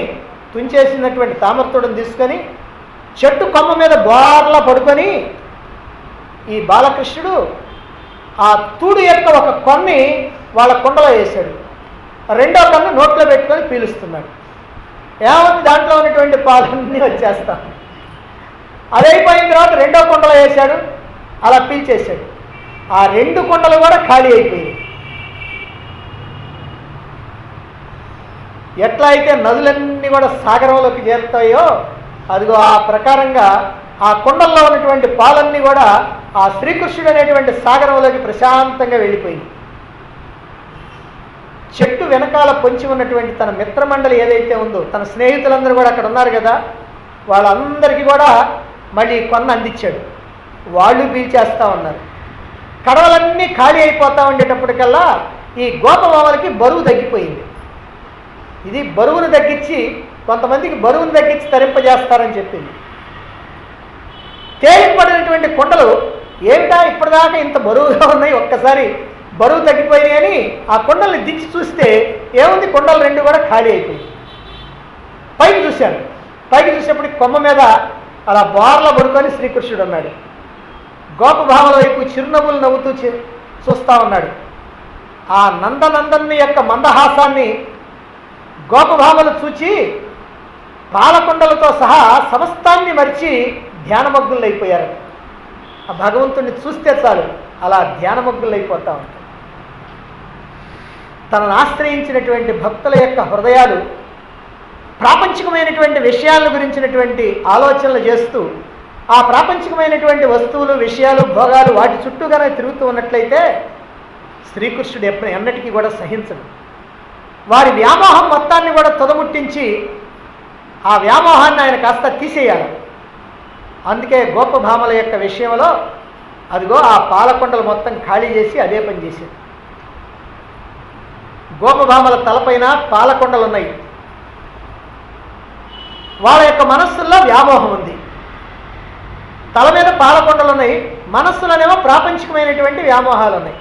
[SPEAKER 1] తుంచేసినటువంటి తామరతూడుని తీసుకొని చెట్టు కొమ్మ మీద బోర్లా పడుకొని ఈ బాలకృష్ణుడు ఆ తూడు యొక్క ఒక కొన్ని వాళ్ళ కుండలో వేశాడు. రెండో కన్ను నోట్లో పెట్టుకొని పీలుస్తున్నాడు. ఏమంది దాంట్లో ఉన్నటువంటి పాలన్నీ వచ్చేస్తాం. అదైపోయిన తర్వాత రెండో కుండలో వేశాడు, అలా పీల్చేశాడు. ఆ రెండు కుండలు కూడా ఖాళీ అయిపోయాయి. ఎట్లా అయితే నదులన్నీ కూడా సాగరంలోకి చేరుతాయో అదిగో ఆ ప్రకారంగా ఆ కుండల్లో ఉన్నటువంటి పాలన్నీ కూడా ఆ శ్రీకృష్ణుడు అనేటువంటి సాగరంలోకి ప్రశాంతంగా వెళ్ళిపోయింది. చెట్టు వెనకాల పొంచి ఉన్నటువంటి తన మిత్రమండలి ఏదైతే ఉందో, తన స్నేహితులందరూ కూడా అక్కడ ఉన్నారు కదా, వాళ్ళందరికీ కూడా మళ్ళీ కొన్న అందించాడు. వాళ్ళు పీల్చేస్తూ ఉన్నారు. కడవలన్నీ ఖాళీ అయిపోతూ ఉండేటప్పటికల్లా ఈ గోపమామలకి బరువు తగ్గిపోయింది. ఇది బరువును తగ్గించి, కొంతమందికి బరువును తగ్గించి తరింపజేస్తారని చెప్పింది. తేలిపడినటువంటి కుండలు ఏమిటా ఇప్పటిదాకా ఇంత బరువుగా ఉన్నాయి, ఒక్కసారి బరువు తగ్గిపోయినాయి అని ఆ కుండల్ని దించి చూస్తే ఏముంది, కుండలు రెండు కూడా ఖాళీ అయిపోయింది. పైకి చూశాను. పైకి చూసేప్పటికి కొమ్మ మీద అలా బోర్ల పడుకొని శ్రీకృష్ణుడు ఉన్నాడు. గోపభామల వైపు చిరునవ్వులు నవ్వుతూ చూస్తూ ఉన్నాడు. ఆ నందనందన్ని యొక్క మందహాసాన్ని గోపభామలు చూచి పాలకొండలతో సహా సమస్తాన్ని మరిచి ధ్యానమగ్గులైపోయారు. ఆ భగవంతుడిని చూస్తే చాలు అలా ధ్యానమగ్గులైపోతూ ఉంటారు. తనను ఆశ్రయించినటువంటి భక్తుల యొక్క హృదయాలు ప్రాపంచికమైనటువంటి విషయాల గురించినటువంటి ఆలోచనలు చేస్తూ, ఆ ప్రాపంచికమైనటువంటి వస్తువులు, విషయాలు, భోగాలు వాటి చుట్టూగానే తిరుగుతూ ఉన్నట్లయితే శ్రీకృష్ణుడు ఎన్నటికీ కూడా సహించడు. వారి వ్యామోహం మొత్తాన్ని కూడా తొదముట్టించి ఆ వ్యామోహాన్ని ఆయన కాస్త తీసేయాలి. అందుకే గోపభామల యొక్క విషయంలో అదిగో ఆ పాలకొండలు మొత్తం ఖాళీ చేసి అదే పని చేసేది. గోపభామల తలపైన పాలకొండలు ఉన్నాయి. వాళ్ళ యొక్క మనస్సుల్లో వ్యామోహం ఉంది. తల మీద పాలకొండలు ఉన్నాయి, మనస్సులోనేమో ప్రాపంచికమైనటువంటి వ్యామోహాలు ఉన్నాయి.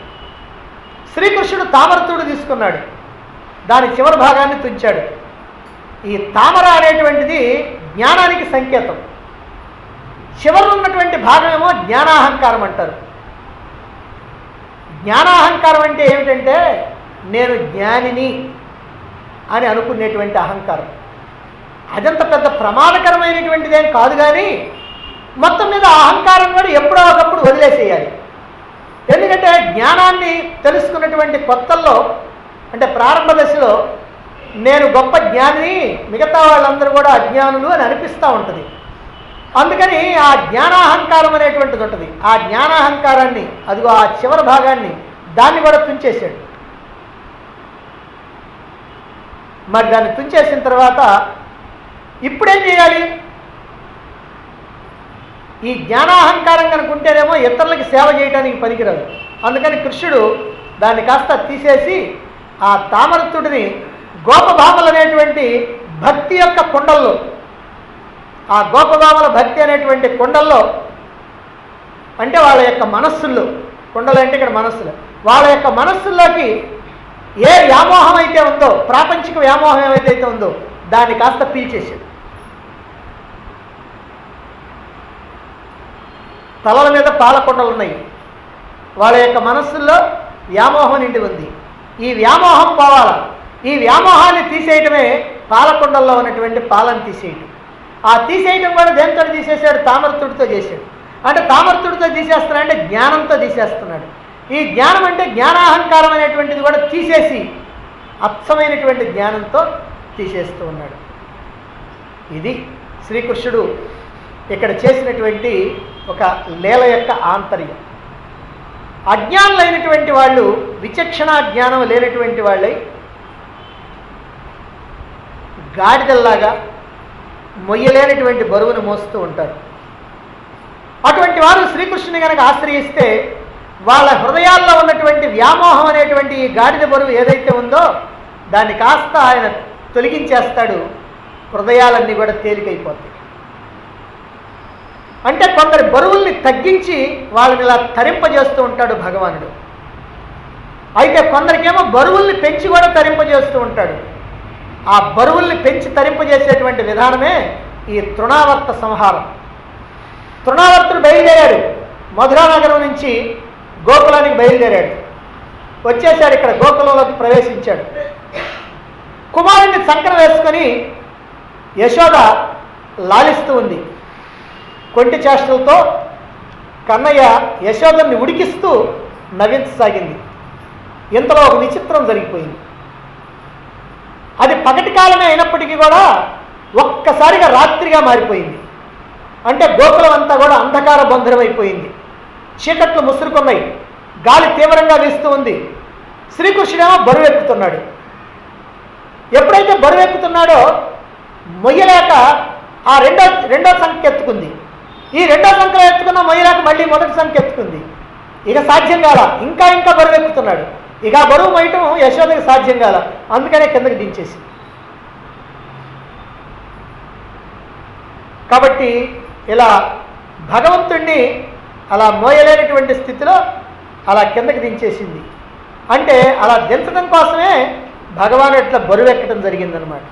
[SPEAKER 1] శ్రీకృష్ణుడు తామరతుడు తీసుకున్నాడు, దాని చివరి భాగాన్ని తుంచాడు. ఈ తామర అనేటువంటిది జ్ఞానానికి సంకేతం. చివరి ఉన్నటువంటి భాగమేమో జ్ఞానాహంకారం అంటారు. జ్ఞానాహంకారం అంటే ఏమిటంటే నేను జ్ఞానిని అని అనుకునేటువంటి అహంకారం. అదంత పెద్ద ప్రమాదకరమైనటువంటిదేం కాదు, కానీ మొత్తం మీద అహంకారం కూడా ఎప్పుడో ఒకప్పుడు వదిలేసేయాలి. ఎందుకంటే జ్ఞానాన్ని తెలుసుకున్నటువంటి కొత్తల్లో, అంటే ప్రారంభ దశలో నేను గొప్ప జ్ఞాని, మిగతా వాళ్ళందరూ కూడా అజ్ఞానులు అని అనిపిస్తూ ఉంటుంది. అందుకని ఆ జ్ఞానాహంకారం అనేటువంటిది ఉంటుంది. ఆ జ్ఞానాహంకారాన్ని, అదిగో ఆ చివరి భాగాన్ని, దాన్ని కూడా తుంచేశాడు. మరి దాన్ని తుంచేసిన తర్వాత ఇప్పుడేం చేయాలి? ఈ జ్ఞానాహంకారం కనుకుంటేనేమో ఇతరులకి సేవ చేయడానికి పనికిరాదు. అందుకని కృష్ణుడు దాన్ని కాస్త తీసేసి ఆ తామరతుడిని గోపభామలు అనేటువంటి భక్తి యొక్క కుండల్లో, ఆ గోపభామల భక్తి అనేటువంటి కుండల్లో, అంటే వాళ్ళ యొక్క మనస్సుల్లో, కుండలు అంటే ఇక్కడ మనస్సులు, వాళ్ళ యొక్క మనస్సుల్లోకి ఏ వ్యామోహం అయితే ఉందో, ప్రాపంచిక వ్యామోహం ఏమైతే ఉందో దాన్ని కాస్త పీల్చేసాడు. తలల మీద పాలకొండలు ఉన్నాయి, వాళ్ళ యొక్క మనస్సుల్లో వ్యామోహం నిండి ఉంది. ఈ వ్యామోహం పోవాలా, ఈ వ్యామోహాన్ని తీసేయటమే పాలకొండల్లో ఉన్నటువంటి పాలను తీసేయటం. ఆ తీసేయటం కూడా దేంతో తీసేసాడు? తామరతుడితో చేశాడు. అంటే తామరతుడితో తీసేస్తున్నాడంటే జ్ఞానంతో తీసేస్తున్నాడు. ఈ జ్ఞానం అంటే జ్ఞానాహంకారం అనేటువంటిది కూడా తీసేసి అచ్చమైనటువంటి జ్ఞానంతో తీసేస్తూ ఉన్నాడు. ఇది శ్రీకృష్ణుడు ఇక్కడ చేసినటువంటి ఒక లీల యొక్క ఆంతర్యం. అజ్ఞానులైనటువంటి వాళ్ళు, విచక్షణ జ్ఞానం లేనటువంటి వాళ్ళై గాడిదల్లాగా మొయ్యలేనటువంటి బరువును మోస్తూ ఉంటారు. అటువంటి వారు శ్రీకృష్ణుని కనుక ఆశ్రయిస్తే వాళ్ళ హృదయాల్లో ఉన్నటువంటి వ్యామోహం అనేటువంటి ఈ గాడిద బరువు ఏదైతే ఉందో దాన్ని కాస్త ఆయన తొలగించేస్తాడు. హృదయాలన్నీ కూడా తేలికైపోతాయి. అంటే కొందరి బరువుల్ని తగ్గించి వాళ్ళని ఇలా తరింపజేస్తూ ఉంటాడు భగవానుడు. అయితే కొందరికేమో బరువుల్ని పెంచి కూడా తరింపజేస్తూ ఉంటాడు. ఆ బరువుల్ని పెంచి తరింపజేసేటువంటి విధానమే ఈ తృణావర్త సంహారం. తృణావర్తుడు బయలుదేరాడు, మధురానగరం నుంచి గోకులానికి బయలుదేరాడు. వచ్చేసాడు, ఇక్కడ గోకులంలోకి ప్రవేశించాడు. కుమారుణ్ణి చంకన వేసుకొని యశోద లాలిస్తూ ఉంది. కొంటి చేష్టలతో కన్నయ్య యశోదన్ని ఉడికిస్తూ నవ్వించసాగింది. ఇంతలో ఒక విచిత్రం జరిగిపోయింది. అది పగటి కాలమే అయినప్పటికీ కూడా ఒక్కసారిగా రాత్రిగా మారిపోయింది. అంటే గోకులం అంతా కూడా అంధకార బంధురమైపోయింది. చీకట్లు ముసురుకున్నాయి, గాలి తీవ్రంగా వీస్తూ ఉంది. శ్రీకృష్ణుడేమో బరువెక్కుతున్నాడు. ఎప్పుడైతే బరువెక్కుతున్నాడో మొయ్యలేక ఆ రెండో సంఖ్య ఎత్తుకుంది. ఈ రెండో సంఖ్యలో ఎత్తుకున్న మొయ్యలేక మళ్ళీ మొదటి సంఖ్య ఎత్తుకుంది. ఇక సాధ్యం కాల, ఇంకా ఇంకా బరువెక్కుతున్నాడు. ఇక ఆ బరువు మొయ్యటం యశోదకి సాధ్యం కాల, అందుకనే కిందకి దించేసి. కాబట్టి ఇలా భగవంతుణ్ణి అలా మోయలేనటువంటి స్థితిలో అలా కిందకి దించేసింది. అంటే అలా దించడం కోసమే భగవాన్ ఇట్లా బరువెక్కడం జరిగిందనమాట.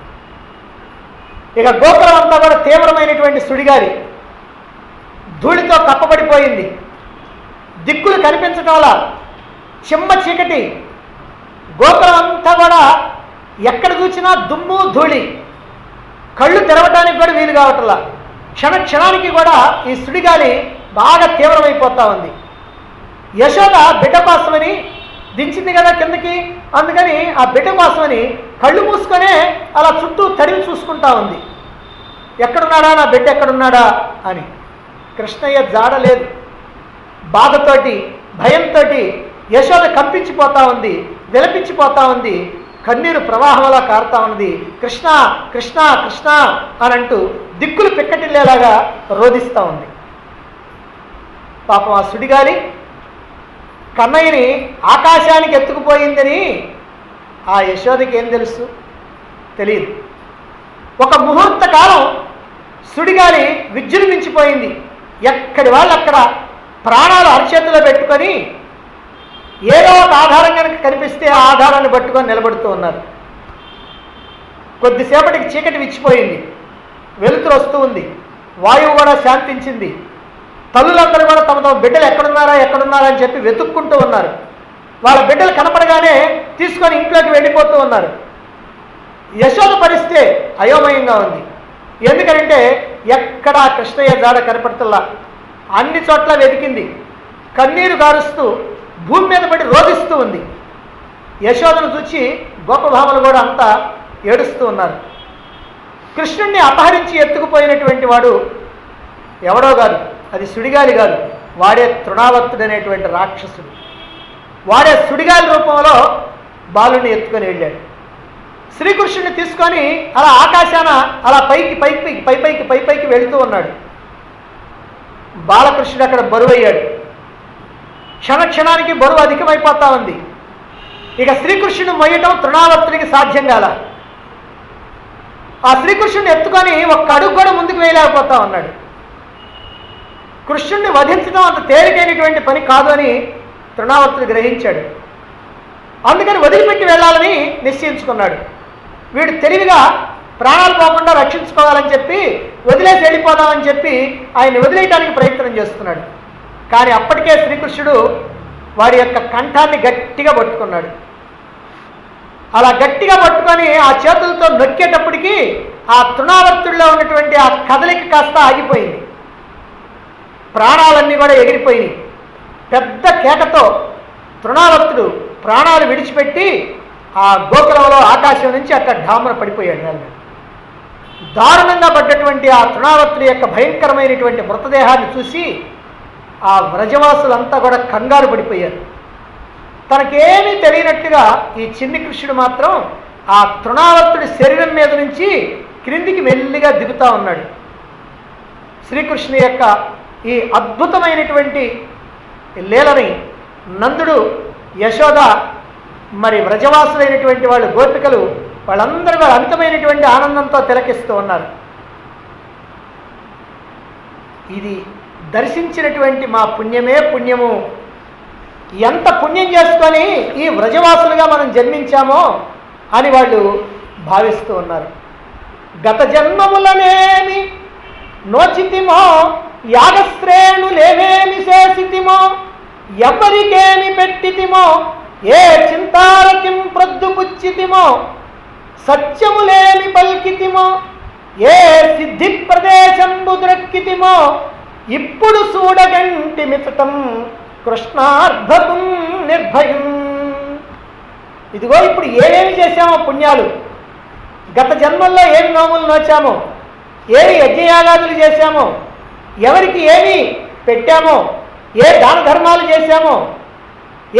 [SPEAKER 1] ఇక గోకులం అంతా కూడా తీవ్రమైనటువంటి సుడిగాలి, ధూళితో కప్పబడిపోయింది. దిక్కులు కనిపించడం వల్ల చిమ్మ చీకటి, గోకులం అంతా కూడా ఎక్కడ చూసినా దుమ్ము ధూళి, కళ్ళు తెరవడానికి కూడా వీలు కావట్లా. క్షణానికి కూడా ఈ సుడిగాలి బాగా తీవ్రమైపోతూ ఉంది. యశోద బిడ్డ కోసమని దించింది కదా కిందకి, అందుకని ఆ బిడ్డ కోసమని కళ్ళు మూసుకొనే అలా చుట్టూ తడివి చూసుకుంటా ఉంది. ఎక్కడున్నాడా నా బిడ్డ ఎక్కడున్నాడా అని. కృష్ణయ్య జాడలేదు. బాధతోటి భయంతో యశోద కంపించిపోతా ఉంది, విలపించిపోతా ఉంది, కన్నీరు ప్రవాహంలా కారుతా ఉన్నది. కృష్ణ కృష్ణ కృష్ణ అని అంటూ దిక్కులు పిక్కటిల్లేలాగా రోధిస్తూ ఉంది. పాపం ఆ సుడిగాలి కన్నయ్యని ఆకాశానికి ఎత్తుకుపోయిందని ఆ యశోదకి ఏం తెలుసు? తెలియదు. ఒక ముహూర్త కాలం సుడిగాలి విజృంభించిపోయింది. ఎక్కడి వాళ్ళు అక్కడ ప్రాణాలు అరచేతిలో పెట్టుకొని ఏదో ఒక ఆధారం కనుక కనిపిస్తే ఆ ఆధారాన్ని పట్టుకొని నిలబడుతూ ఉన్నారు. కొద్దిసేపటికి చీకటి విచ్చిపోయింది, వెలుతురు వస్తూ ఉంది, వాయువు కూడా శాంతించింది. తల్లులందరూ కూడా తమ తమ బిడ్డలు ఎక్కడున్నారా అని చెప్పి వెతుక్కుంటూ ఉన్నారు. వాళ్ళ బిడ్డలు కనపడగానే తీసుకొని ఇంట్లోకి వెళ్ళిపోతూ ఉన్నారు. యశోద పరిస్థితి అయోమయంగా ఉంది. ఎందుకంటే ఎక్కడా కృష్ణయ్య జాడ కనపడుతుల్లా. అన్ని చోట్ల వెతికింది, కన్నీరు గారుస్తూ భూమి మీద పడి రోధిస్తూ ఉంది. యశోదను చూచి గోపభామలు కూడా అంతా ఏడుస్తూ ఉన్నారు. కృష్ణుణ్ణి అపహరించి ఎత్తుకుపోయినటువంటి వాడు ఎవడో కాదు, అది సుడిగాలి కాదు, వాడే తృణావర్తుడు అనేటువంటి రాక్షసుడు. వాడే సుడిగాలి రూపంలో బాలుని ఎత్తుకొని వెళ్ళాడు. శ్రీకృష్ణుని తీసుకొని అలా ఆకాశాన అలా పైకి వెళుతూ ఉన్నాడు. బాలకృష్ణుడు అక్కడ బరువయ్యాడు. క్షణానికి బరువు అధికమైపోతా ఉంది. ఇక శ్రీకృష్ణుని మొయ్యటం తృణావర్తుడికి సాధ్యం కాల. ఆ శ్రీకృష్ణుని ఎత్తుకొని ఒక్క అడుగు కూడా ముందుకు వేయలేకపోతా ఉన్నాడు. కృష్ణుణ్ణి వధించడం అంత తేలికైనటువంటి పని కాదు అని తృణావర్తుడు గ్రహించాడు. అందుకని వదిలిపెట్టి వెళ్ళాలని నిశ్చయించుకున్నాడు. వీడు తెలివిగా ప్రాణాలు పోకుండా రక్షించుకోవాలని చెప్పి వదిలేసి వెళ్ళిపోదామని చెప్పి ఆయన వదిలేయడానికి ప్రయత్నం చేస్తున్నాడు. కానీ అప్పటికే శ్రీకృష్ణుడు వాడి యొక్క కంఠాన్ని గట్టిగా పట్టుకున్నాడు. అలా గట్టిగా పట్టుకొని ఆ చేతులతో నొక్కేటప్పటికీ ఆ తృణావర్తుడిలో ఉన్నటువంటి ఆ కదలిక కాస్త ఆగిపోయింది. ప్రాణాలన్నీ కూడా ఎగిరిపోయినాయి. పెద్ద కేకతో తృణావర్తుడు ప్రాణాలు విడిచిపెట్టి ఆ గోకులంలో ఆకాశం నుంచి అక్కడ ఢామున పడిపోయాడు. నెల దారుణంగా పడ్డటువంటి ఆ తృణావర్తుడి యొక్క భయంకరమైనటువంటి మృతదేహాన్ని చూసి ఆ వ్రజవాసులంతా కూడా కంగారు పడిపోయారు. తనకేమీ తెలియనట్టుగా ఈ చిన్ని కృష్ణుడు మాత్రం ఆ తృణావర్తుడి శరీరం మీద నుంచి క్రిందికి మెల్లిగా దిగుతూ ఉన్నాడు. శ్రీకృష్ణుని యొక్క ఈ అద్భుతమైనటువంటి లీలని నందుడు, యశోద, మరి వ్రజవాసులైనటువంటి వాళ్ళు గోపికలు వాళ్ళందరూ అమితమైనటువంటి ఆనందంతో తిలకిస్తూ ఉన్నారు. ఇది దర్శించినటువంటి మా పుణ్యమే పుణ్యము, ఎంత పుణ్యం చేసుకొని ఈ వ్రజవాసులుగా మనం జన్మించామో అని వాళ్ళు భావిస్తూ ఉన్నారు. గత జన్మములనేమి నోచితిమో, యాగశ్రేణులేమేమి చేసితిమో, ఎవ్వరికేమి పెట్టితిమో, ఏ చింతారకిం ప్రొద్దుపుచ్చితిమో, సత్యములేమి పల్కితిమో, ఏ సిద్ధి ప్రదేశంబు ద్రక్కితిమో, ఇప్పుడు చూడగంటి మితటం కృష్ణార్ధకం నిర్భయం. ఇదిగో ఇప్పుడు ఏమేమి చేశామో పుణ్యాలు, గత జన్మల్లో ఏమి నోములు నోచామో, ఏమి యజ్ఞయాగాదులు చేశామో, ఎవరికి ఏమి పెట్టామో, ఏ దాన ధర్మాలు చేశామో,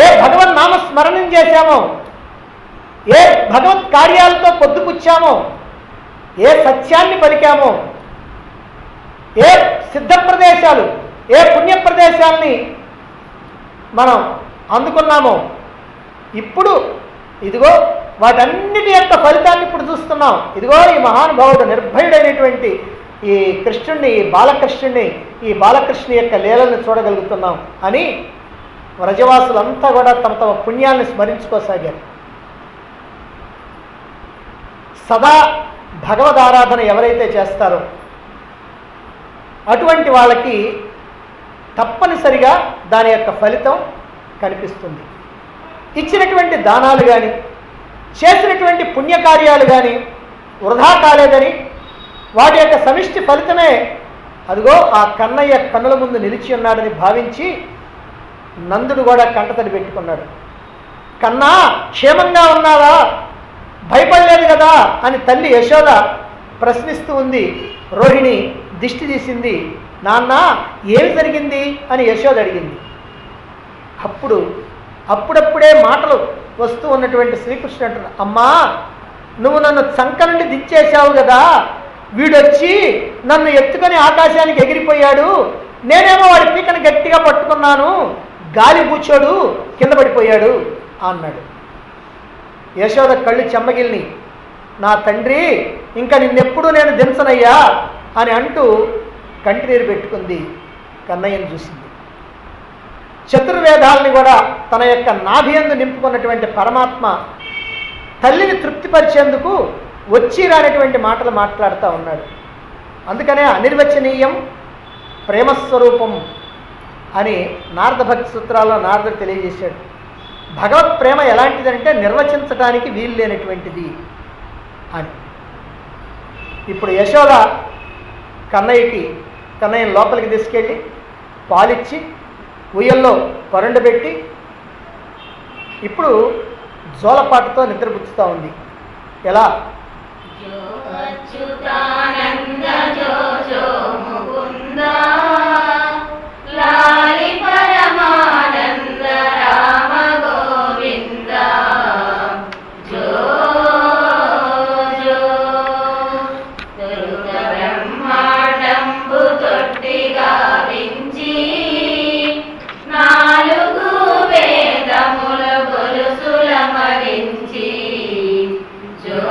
[SPEAKER 1] ఏ భగవన్ నామస్మరణం చేశామో, ఏ భగవత్ కార్యాలతో పొద్దుపుచ్చామో, ఏ సత్యాన్ని పలికామో, ఏ సిద్ధ ప్రదేశాలు, ఏ పుణ్య ప్రదేశాలని మనం అందుకున్నామో, ఇప్పుడు ఇదిగో వాటన్నిటి యొక్క ఫలితాన్ని ఇప్పుడు చూస్తున్నాం. ఇదిగో ఈ మహానుభావుడు నిర్భయుడైనటువంటి ఈ కృష్ణుణ్ణి, ఈ బాలకృష్ణుని యొక్క లీలను చూడగలుగుతున్నాం అని వ్రజవాసులంతా కూడా తమ తమ పుణ్యాన్ని స్మరించుకోసాగారు. సదా భగవదారాధన ఎవరైతే చేస్తారో అటువంటి వాళ్ళకి తప్పనిసరిగా దాని యొక్క ఫలితం కనిపిస్తుంది. ఇచ్చినటువంటి దానాలు కానీ, చేసినటువంటి పుణ్యకార్యాలు కానీ వృధా కాలేదని, వాటి యొక్క సమిష్టి ఫలితమే అదిగో ఆ కన్నయ్య కన్నుల ముందు నిలిచి ఉన్నాడని భావించి నందుడు కూడా కంటతడి పెట్టుకున్నాడు. కన్నా క్షేమంగా ఉన్నావా, భయపడలేదు కదా అని తల్లి యశోద ప్రశ్నిస్తూ ఉంది. రోహిణి దిష్టి తీసింది. నాన్న ఏమి జరిగింది అని యశోద అడిగింది. అప్పుడప్పుడే మాటలు వస్తూ ఉన్నటువంటి శ్రీకృష్ణుడు అంటున్నాడు, అమ్మా నువ్వు నన్ను చంక నుండి దించేశావు కదా, వీడొచ్చి నన్ను ఎత్తుకొని ఆకాశానికి ఎగిరిపోయాడు, నేనేమో వాడి పీకను గట్టిగా పట్టుకున్నాను, గాలి కూర్చోడు కింద పడిపోయాడు అన్నాడు. యశోద కళ్ళు చెమ్మగిల్ని, నా తండ్రి ఇంకా నిన్నెప్పుడు నేను దించనయ్యా అని అంటూ కంటినీరు పెట్టుకుంది. కన్నయ్యను చూసింది. చతుర్వేదాలని కూడా తన యొక్క నాభియందు నింపుకున్నటువంటి పరమాత్మ తల్లిని తృప్తిపరిచేందుకు వచ్చి రానటువంటి మాటలు మాట్లాడుతూ ఉన్నాడు. అందుకనే అనిర్వచనీయం ప్రేమస్వరూపం అని నారద భక్తి సూత్రాల్లో నారదుడు తెలియజేశాడు. భగవత్ ప్రేమ ఎలాంటిదంటే నిర్వచించడానికి వీలు లేనటువంటిది అని. ఇప్పుడు యశోద కన్నయ్యని లోపలికి తీసుకెళ్ళి పాలిచ్చి ఉయ్యల్లో పరుండబెట్టి ఇప్పుడు జోలపాటుతో నిద్రపుచ్చుతూ ఉంది. ఎలా?
[SPEAKER 2] వేదముల గొలుసుల మరించి జో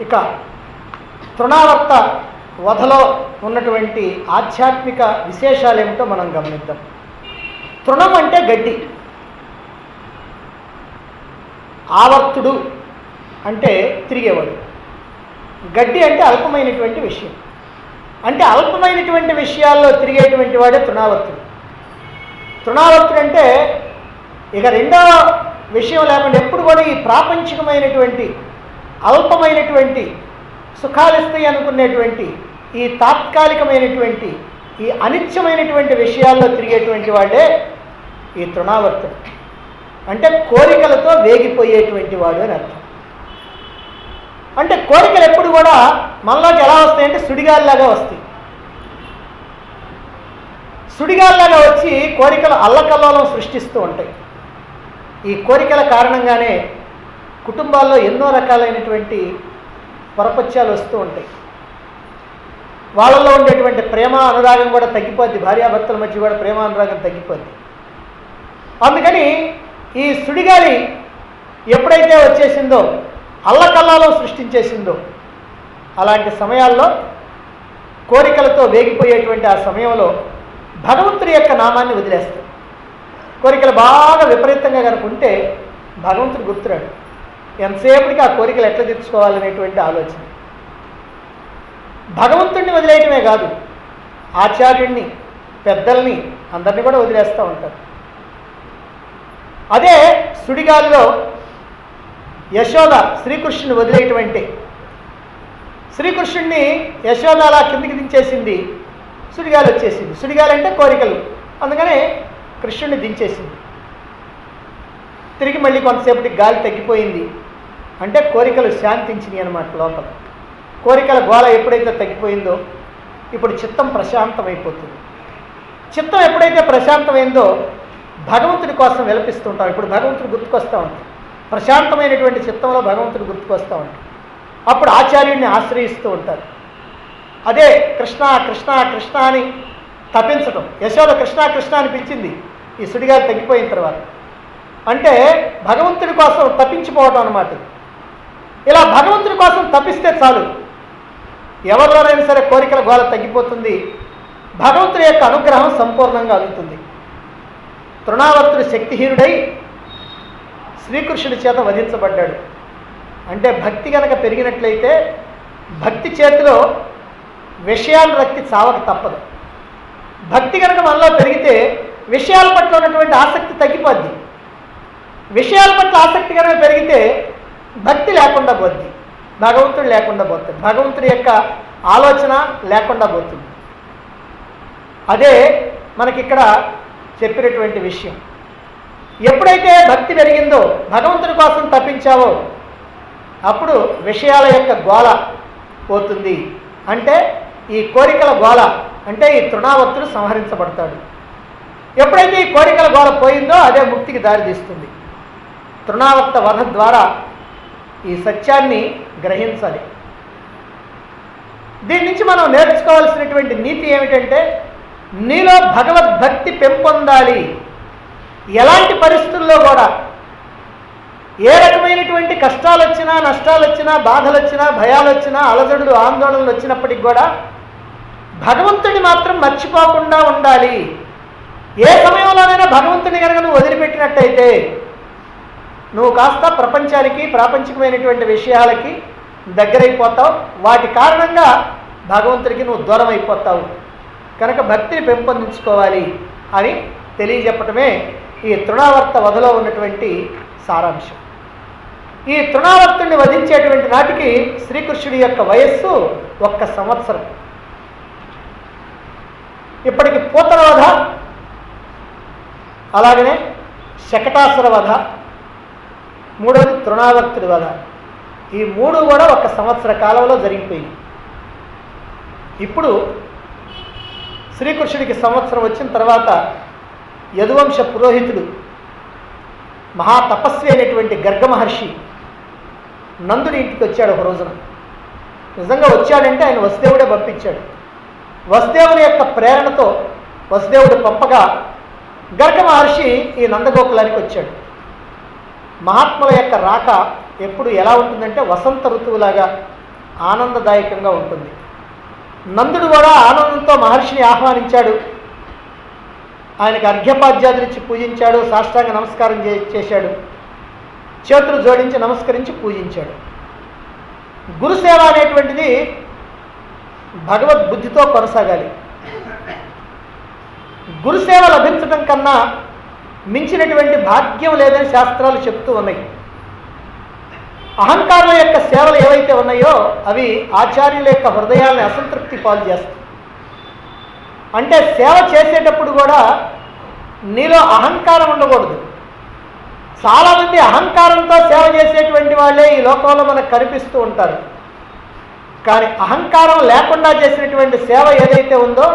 [SPEAKER 1] ఇక తృణావర్త వధలో ఉన్నటువంటి ఆధ్యాత్మిక విశేషాలు ఏమిటో మనం గమనిద్దాం. తృణం అంటే గడ్డి, ఆవర్తుడు అంటే తిరిగేవాడు, గడ్డి అంటే అల్పమైనటువంటి విషయం. అంటే అల్పమైనటువంటి విషయాల్లో తిరిగేటువంటి వాడే తృణావర్తుడు. తృణావర్తుడు అంటే ఇక రెండో విషయం లేకుండా ఎప్పుడు కూడా ఈ ప్రాపంచికమైనటువంటి అల్పమైనటువంటి సుఖాలిస్తాయి అనుకునేటువంటి ఈ తాత్కాలికమైనటువంటి ఈ అనిత్యమైనటువంటి విషయాల్లో తిరిగేటువంటి వాడే ఈ తృణావర్తుడు. అంటే కోరికలతో వేగిపోయేటువంటి వాడు అని అర్థం. అంటే కోరికలు ఎప్పుడు కూడా మనలోకి ఎలా వస్తాయంటే సుడిగాలిలాగా వస్తాయి. సుడిగాలిలాగా వచ్చి కోరికలు అల్లకల్లోలం సృష్టిస్తూ ఉంటాయి. ఈ కోరికల కారణంగానే కుటుంబాల్లో ఎన్నో రకాలైనటువంటి పొరపత్యాలు వస్తూ ఉంటాయి. వాళ్ళల్లో ఉండేటువంటి ప్రేమ అనురాగం కూడా తగ్గిపోద్ది, భార్యాభర్తల మధ్య కూడా ప్రేమ అనురాగం తగ్గిపోద్ది. అందుకని ఈ సుడిగాలి ఎప్పుడైతే వచ్చేసిందో, అల్లకల్లాలో సృష్టించేసిందో, అలాంటి సమయాల్లో కోరికలతో వేగిపోయేటువంటి ఆ సమయంలో భగవంతుడి యొక్క నామాన్ని వదిలేస్తాం. కోరికలు బాగా విపరీతంగా కనుక ఉంటే భగవంతుడు గుర్తురాడు. ఎంతసేపటికి ఆ కోరికలు ఎట్లా తీర్చుకోవాలనేటువంటి ఆలోచన. భగవంతుడిని వదిలేయటమే కాదు, ఆచార్యుడిని, పెద్దల్ని, అందరినీ కూడా వదిలేస్తూ ఉంటారు. అదే సుడిగాలిలో యశోద శ్రీకృష్ణుని వదిలేయటమంటే, శ్రీకృష్ణుడిని యశోద అలా కిందికి దించేసింది, సుడిగాలి వచ్చేసింది. సుడిగాలి అంటే కోరికలు, అందుకనే కృష్ణుడిని దించేసింది. తిరిగి మళ్ళీ కొంతసేపటికి గాలి తగ్గిపోయింది అంటే కోరికలు శాంతించినాయి అన్నమాట లోపల. కోరికల గోళ ఎప్పుడైతే తగ్గిపోయిందో ఇప్పుడు చిత్తం ప్రశాంతమైపోతుంది. చిత్తం ఎప్పుడైతే ప్రశాంతమైందో భగవంతుడి కోసం విలపిస్తుంటాం. ఇప్పుడు భగవంతుడు గుర్తుకొస్తూ ఉంటాం. ప్రశాంతమైనటువంటి చిత్తంలో భగవంతుడు గుర్తుకొస్తూ ఉంటాం. అప్పుడు ఆచార్యుడిని ఆశ్రయిస్తూ ఉంటారు. అదే కృష్ణ కృష్ణ కృష్ణ అని తపించటం. యశోద కృష్ణ కృష్ణ అని పిలిచింది ఈ సుడిగాలి తగ్గిపోయిన తర్వాత. అంటే భగవంతుడి కోసం తప్పించిపోవటం అన్నమాట. ఇలా భగవంతుడి కోసం తప్పిస్తే చాలు, ఎవరిలోనైనా సరే కోరికల గోళ తగ్గిపోతుంది, భగవంతుడి యొక్క అనుగ్రహం సంపూర్ణంగా అందుతుంది. తృణావర్తుడు శక్తిహీనుడై శ్రీకృష్ణుడి చేత వధించబడ్డాడు. అంటే భక్తి కనుక పెరిగినట్లయితే భక్తి చేతిలో విషయాల రక్తి చావక తప్పదు. భక్తి కనుక మనలో పెరిగితే విషయాల పట్ల ఉన్నటువంటి ఆసక్తి తగ్గిపోద్ది. విషయాల పట్ల ఆసక్తి కనుక పెరిగితే భక్తి లేకుండా పోద్ది, భగవంతుడు లేకుండా పోతుంది, భగవంతుడి యొక్క ఆలోచన లేకుండా పోతుంది. అదే మనకిక్కడ చెప్పినటువంటి విషయం. ఎప్పుడైతే భక్తి పెరిగిందో, భగవంతుడి కోసం తప్పించావో, అప్పుడు విషయాల యొక్క గోళ పోతుంది. అంటే ఈ కోరికల గోళ, అంటే ఈ తృణావర్తుడు సంహరించబడతాడు. ఎప్పుడైతే ఈ కోరికల గోళ పోయిందో అదే ముక్తికి దారితీస్తుంది. తృణావర్త వధ ద్వారా ఈ సత్యాన్ని గ్రహించాలి. దీని నుంచి మనం నేర్చుకోవాల్సినటువంటి నీతి ఏమిటంటే, నీలో భగవద్భక్తి పెంపొందాలి. ఎలాంటి పరిస్థితుల్లో కూడా, ఏ రకమైనటువంటి కష్టాలు వచ్చినా, నష్టాలు వచ్చినా, బాధలు వచ్చినా, భయాలు వచ్చినా, అలజడులు, ఆందోళనలు వచ్చినప్పటికి కూడా భగవంతుడిని మాత్రం మర్చిపోకుండా ఉండాలి. ఏ సమయంలోనైనా భగవంతుని కనుక నువ్వు వదిలిపెట్టినట్టయితే నువ్వు కాస్త ప్రపంచానికి, ప్రాపంచికమైనటువంటి విషయాలకి దగ్గరైపోతావు. వాటి కారణంగా భగవంతుడికి నువ్వు దూరం అయిపోతావు. కనుక భక్తిని పెంపొందించుకోవాలి అని తెలియజెప్పటమే ఈ తృణావర్త వధలో ఉన్నటువంటి సారాంశం. ఈ తృణావర్తుడిని వధించేటువంటి నాటికి శ్రీకృష్ణుడి యొక్క వయస్సు 1 సంవత్సరం. ఇప్పటికి పూతన వధ, అలాగనే శకటాసుర వధ, మూడవది తృణావర్తుడి వధ. ఈ 3 కూడా 1 సంవత్సర కాలంలో జరిగిపోయింది. ఇప్పుడు శ్రీకృష్ణుడికి సంవత్సరం వచ్చిన తర్వాత యదువంశ పురోహితుడు, మహాతపస్వి అయినటువంటి గర్గ మహర్షి నందుడి ఇంటికి వచ్చాడు ఒక రోజున. నిజంగా వచ్చాడంటే ఆయన వసుదేవుడే పంపించాడు. వసుదేవుని యొక్క ప్రేరణతో వసుదేవుడు పంపగా గర్గ మహర్షి ఈ నందగోకులానికి వచ్చాడు. మహాత్ముల యొక్క రాక ఎప్పుడు ఎలా ఉంటుందంటే వసంత ఋతువులాగా ఆనందదాయకంగా ఉంటుంది. నందుడు కూడా ఆనందంతో మహర్షిని ఆహ్వానించాడు. ఆయనకు అర్ఘ్యపాద్యాదులిచ్చి పూజించాడు, సాష్టాంగ నమస్కారం చేశాడు, చేతులు జోడించి నమస్కరించి పూజించాడు. గురుసేవ అనేటువంటిది భగవద్బుద్ధితో కొనసాగాలి. గురుసేవ లభించడం కన్నా మించినటువంటి భాగ్యం లేదని శాస్త్రాలు చెప్తూ ఉన్నాయి. అహంకారుల యొక్క సేవలు ఏవైతే ఉన్నాయో అవి ఆచార్యుల యొక్క హృదయాల్ని అసంతృప్తి పాలు చేస్తాయి. అంటే సేవ చేసేటప్పుడు కూడా నీలో అహంకారం ఉండకూడదు. చాలామంది అహంకారంతో సేవ చేసేటువంటి వాళ్ళే ఈ లోకంలో మనకు కనిపిస్తూ ఉంటారు. కానీ అహంకారం లేకుండా చేసినటువంటి సేవ ఏదైతే ఉందో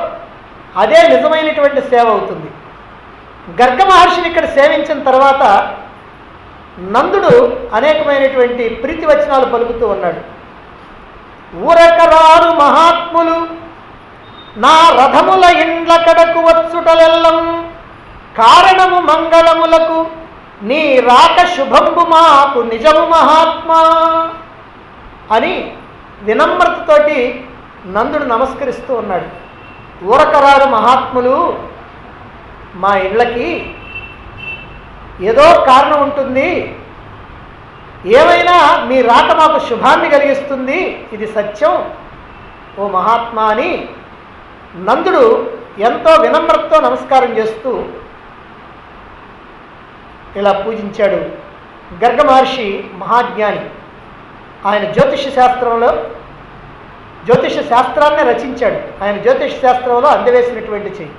[SPEAKER 1] అదే నిజమైనటువంటి సేవ అవుతుంది. గర్గ మహర్షిని ఇక్కడ సేవించిన తర్వాత నందుడు అనేకమైనటువంటి ప్రీతి వచనాలు పలుకుతూ ఉన్నాడు. ఊరకరారు మహాత్ములు నా రథముల ఇండ్ల కడకు వచ్చుటలెల్లం కారణము మంగళములకు నీ రాక శుభంబు మాకు నిజము మహాత్మా అని వినమ్రతతోటి నందుడు నమస్కరిస్తూ ఉన్నాడు. ఊరకరారు మహాత్ములు మా ఇళ్ళకి ఏదో కారణం ఉంటుంది, ఏమైనా మీ రాక మాకు శుభాన్ని కలిగిస్తుంది, ఇది సత్యం ఓ మహాత్మా అని నందుడు ఎంతో వినమ్రతతో నమస్కారం చేస్తూ ఇలా పూజించాడు. గర్గ మహర్షి మహాజ్ఞాని. ఆయన జ్యోతిష శాస్త్రాన్ని రచించాడు. ఆయన జ్యోతిష శాస్త్రంలో అందవేసినటువంటి చెయ్యి.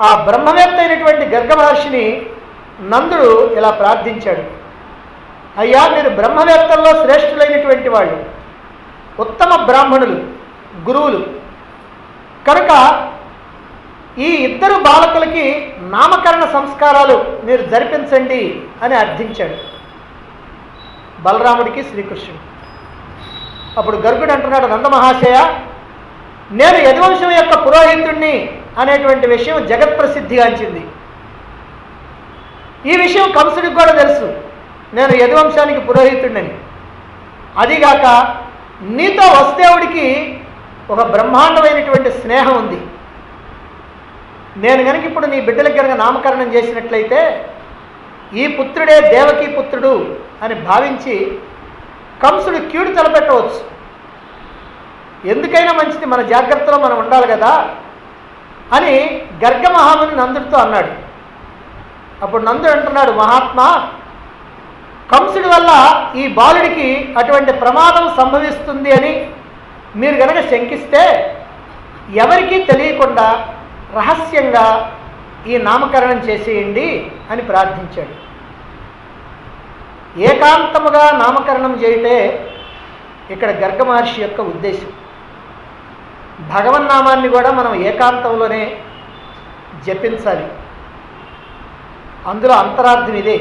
[SPEAKER 1] ఆ బ్రహ్మవేత్త అయినటువంటి గర్గ మహర్షిని నందుడు ఇలా ప్రార్థించాడు. అయ్యా, మీరు బ్రహ్మవేత్తల్లో శ్రేష్ఠులైనటువంటి వాళ్ళు, ఉత్తమ బ్రాహ్మణులు, గురువులు కనుక ఈ ఇద్దరు బాలకులకి నామకరణ సంస్కారాలు మీరు జరిపించండి అని అర్థించాడు బలరాముడికి శ్రీకృష్ణుడు. అప్పుడు గర్గుడు అంటున్నాడు, నందమహాశయ, నేను యదువంశం యొక్క పురోహితుణ్ణి అనేటువంటి విషయం జగత్ప్రసిద్ధిగాంచింది. ఈ విషయం కంసుడికి కూడా తెలుసు, నేను యదువంశానికి పురోహితుడిని. అదిగాక నీతో వసుదేవుడికి ఒక బ్రహ్మాండమైనటువంటి స్నేహం ఉంది. నేను కనుక ఇప్పుడు నీ బిడ్డలకి కనుక నామకరణం చేసినట్లయితే ఈ పుత్రుడే దేవకీ పుత్రుడు అని భావించి కంసుడు కీడు తలపెట్టవచ్చు. ఎందుకైనా మంచిది, మన జాగ్రత్తలో మనం ఉండాలి కదా అని గర్గ మహాముని నందుడితో అన్నాడు. అప్పుడు నందుడు అంటున్నాడు, మహాత్మా, కంసుడి వల్ల ఈ బాలుడికి అటువంటి ప్రమాదం సంభవిస్తుంది అని మీరు కనుక శంకిస్తే ఎవరికీ తెలియకుండా రహస్యంగా ఈ నామకరణం చేసేయండి అని ప్రార్థించాడు. ఏకాంతముగా నామకరణం చేయటే ఇక్కడ గర్గ మహర్షి యొక్క ఉద్దేశం. భగవన్నామాన్ని కూడా మనం ఏకాంతంలోనే జపించాలి. అందులో అంతరార్థం ఇదే.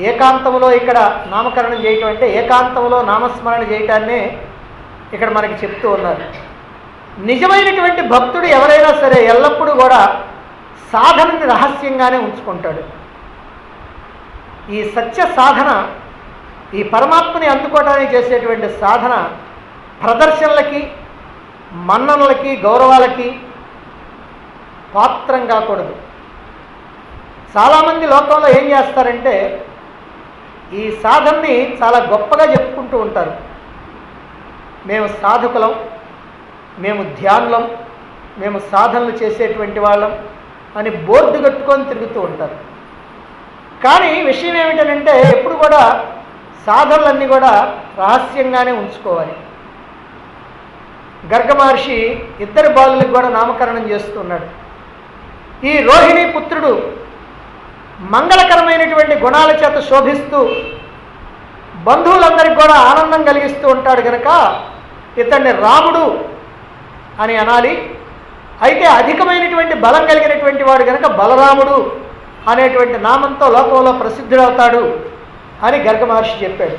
[SPEAKER 1] ఏకాంతంలో ఇక్కడ నామకరణం చేయటం అంటే ఏకాంతంలో నామస్మరణ చేయటాన్నే ఇక్కడ మనకి చెప్తూ ఉన్నారు. నిజమైనటువంటి భక్తుడు ఎవరైనా సరే ఎల్లప్పుడూ కూడా సాధనని రహస్యంగానే ఉంచుకుంటాడు. ఈ సత్య సాధన, ఈ పరమాత్మని అందుకోవడానికి చేసేటువంటి సాధన ప్రదర్శనలకి, మన్ననలకి, గౌరవాలకి పాత్రం కాకూడదు. చాలామంది లోకంలో ఏం చేస్తారంటే ఈ సాధనని చాలా గొప్పగా చెప్పుకుంటూ ఉంటారు. మేము సాధకులం, మేము ధ్యానులం, మేము సాధనలు చేసేటువంటి వాళ్ళం అని బోర్డు కట్టుకొని తిరుగుతూ ఉంటారు. కానీ విషయం ఏమిటంటే ఎప్పుడు కూడా సాధనలన్నీ కూడా రహస్యంగానే ఉంచుకోవాలి. గర్గ మహర్షి ఇద్దరు బాలులకు కూడా నామకరణం చేస్తున్నాడు. ఈ రోహిణి పుత్రుడు మంగళకరమైనటువంటి గుణాల చేత శోభిస్తూ బంధువులందరికీ కూడా ఆనందం కలిగిస్తూ ఉంటాడు కనుక ఇతన్ని రాముడు అని అనాలి. అయితే అధికమైనటువంటి బలం కలిగినటువంటి వాడు కనుక బలరాముడు అనేటువంటి నామంతో లోకంలో ప్రసిద్ధుడవుతాడు అని గర్గ మహర్షి చెప్పాడు.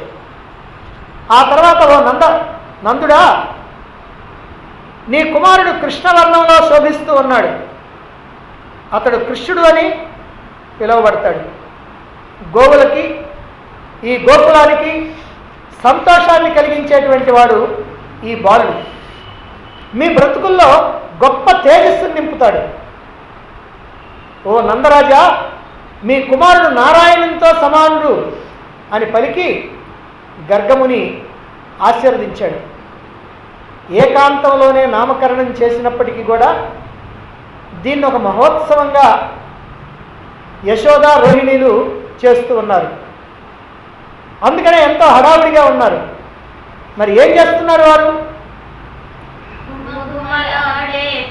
[SPEAKER 1] ఆ తర్వాత ఓ నందుడా, నీ కుమారుడు కృష్ణవర్ణంలో శోభిస్తూ ఉన్నాడు, అతడు కృష్ణుడు అని పిలువబడతాడు. గోవులకి, ఈ గోకులానికి సంతోషాన్ని కలిగించేటువంటి వాడు ఈ బాలుడు. మీ బ్రతుకుల్లో గొప్ప తేజస్సును నింపుతాడు. ఓ నందరాజా, మీ కుమారుడు నారాయణునితో సమానుడు అని పలికి గర్గముని ఆశీర్వదించాడు. ఏకాంతంలోనే నామకరణం చేసినప్పటికీ కూడా దీన్ని ఒక మహోత్సవంగా యశోద రోహిణీలు చేస్తూ ఉన్నారు. అందుకనే ఎంతో హడావుడిగా ఉన్నారు. మరి ఏం చేస్తున్నారు వారు?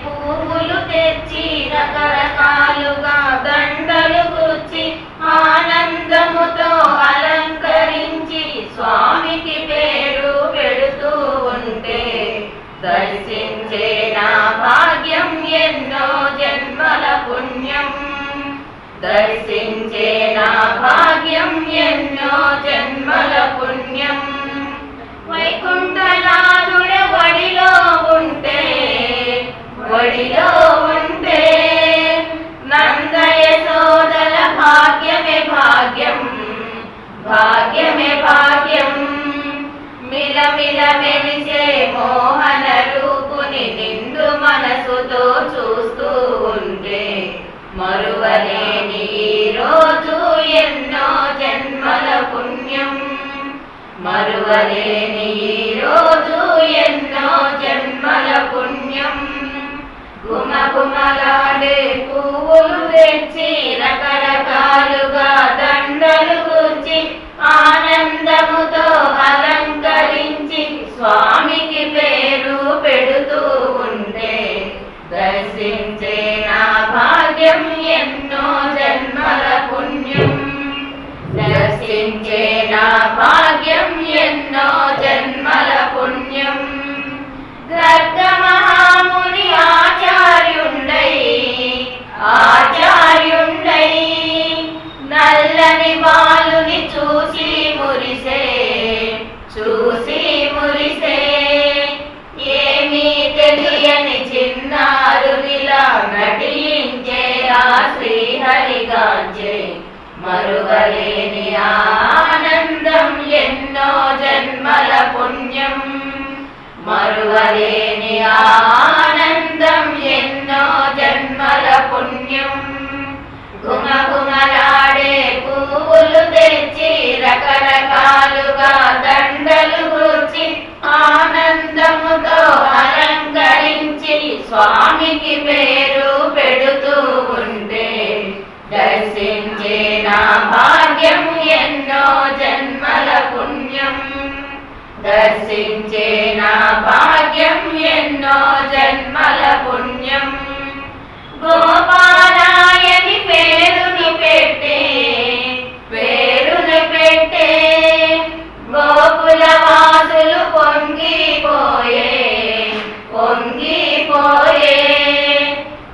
[SPEAKER 2] పువ్వులు తెచ్చి రకరకాలుగా దండలు గుచ్చి ఆనందముతో అలంకరించి స్వామికి పేరు పెడుతూ ఉంటే దర్శించే నా భాగ్యం ఎన్నో జన్మల పుణ్యం. దర్శించే నా భాగ్యం ఎన్నో జన్మల పుణ్యం. వైకుంఠనాథుడ వడిలో ఉంటే నందయశోదల భాగ్యమే భాగ్యం, భాగ్యమే భాగ్యం. మిలమిల మెరిసే మోహన రూపుని నిండు మనసుతో చూస్తూ ఉంటే మరువలేని ఈ రోజు ఎన్నో జన్మల పుణ్యం. మరువలేని ఈ రోజు ఎన్నో జన్మల పుణ్యం. గుమగుమలాడే పువ్వులు తెచ్చి రకరకాలుగా దండలు గుచ్చి ఆనందముతో అలంకరించి స్వామికి పేరు పెడుతూ ఉంటే దర్శించే నా భాగ్యం ఎన్నో జన్మల పుణ్యం. దర్శించే నా భాగ్యం ఎన్నో జన్మల పుణ్యం. గర్గ మహాముని ఆచార్యుండై నల్లని బాలుని చూసి మురిసే ఏమీ తెలియని చిన్నారునిలా నటించే ఆ శ్రీహరిగాంచే మరువలేని ఆనందం ఎన్నో జన్మల పుణ్యం. మరువలేని ఆనందం ఎన్నో జన్మల పుణ్యం. గుమగుమలాడే పువ్వులు తెచ్చి రకరకాలుగా దండలు గుచ్చి ఆనందముతో అలంకరించి స్వామికి పేరు పెడుతూ ఉంటే దర్శించే నా భాగ్యం ఎన్నో జన్మల పుణ్యం. దర్శించే నా భాగ్యం ఎన్నో జన్మల పుణ్యం. గోపాలాయని పేరుని పెట్టే గోకుల వాసులు పొంగిపోయే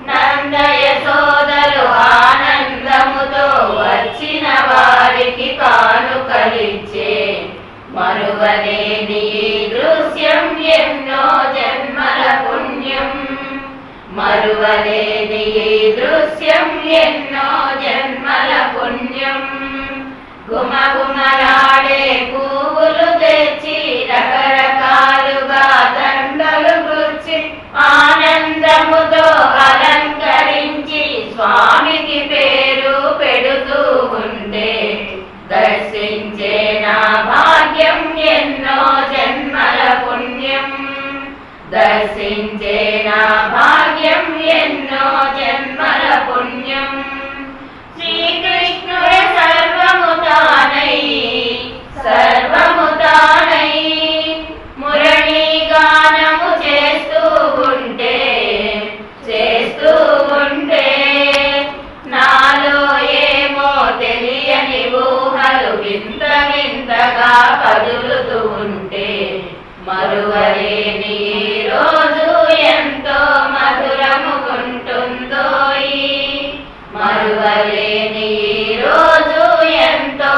[SPEAKER 2] నందయశోదలు ఆనందముతో వచ్చిన వారికి కానుకలిచ్చే మరువలేని ఈ దృశ్యం ఎన్నో జన్మల పుణ్యం. మరువలేని ఈ దృశ్యం ఎన్నో జన్మల పుణ్యం. గుమగుమలాడే పువ్వులు తెచ్చి రకరకాలుగా దండలు గుచ్చి ఆనందముతో అలంకరించి స్వామికి పేరు పెడుతూ ఉంటే దర్శించే నా భాగ్యం ఎన్నో జన్మల పుణ్యం. దర్శించే నా భాగ్యం ఎన్నో జన్మల పుణ్యం. శ్రీకృష్ణుడే సర్వము తానై మురళీ గానము చేస్తూ ఉంటే నాలో ఏమో తెలియని ఊహలు వింత వింతగా కదులుతూ ఉంటే మరువలేని రోజు ఎంతో మధురముకుంటుందోయి. మరువలేని రోజు ఎంతో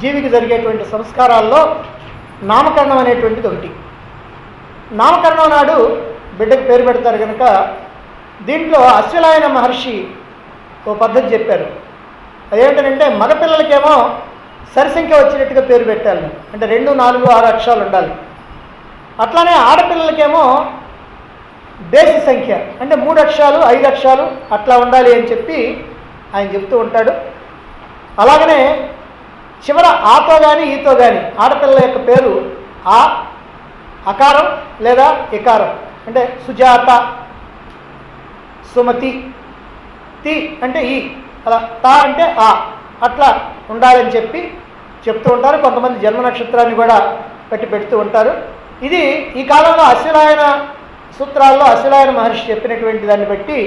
[SPEAKER 1] జీవికి జరిగేటువంటి సంస్కారాల్లో నామకరణం అనేటువంటిది ఒకటి. నామకరణం నాడు బిడ్డకు పేరు పెడతారు కనుక దీంట్లో అశ్వలాయన మహర్షి ఓ పద్ధతి చెప్పారు. అదేంటంటే మగపిల్లలకేమో సరిసంఖ్య వచ్చినట్టుగా పేరు పెట్టాలి, అంటే 2, 4, 6 అక్షరాలు ఉండాలి. అట్లానే ఆడపిల్లలకేమో బేసి సంఖ్య అంటే 3 అక్షరాలు 5 అక్షరాలు అట్లా ఉండాలి అని చెప్పి ఆయన చెప్తూ ఉంటాడు. అలాగనే చివర ఆతో కానీ ఈతో కానీ ఆడపిల్లల యొక్క పేరు ఆ అకారం లేదా ఇకారం, అంటే సుజాత, సుమతి, తి అంటే ఈ, అలా తా అంటే ఆ, అట్లా ఉండాలని చెప్పి చెప్తూ ఉంటారు. కొంతమంది జన్మ నక్షత్రాన్ని కూడా పెడుతూ ఉంటారు. ఇది ఈ కాలంలో అశ్వలాయన సూత్రాల్లో అశ్వలాయన మహర్షి చెప్పినటువంటి దాన్ని బట్టి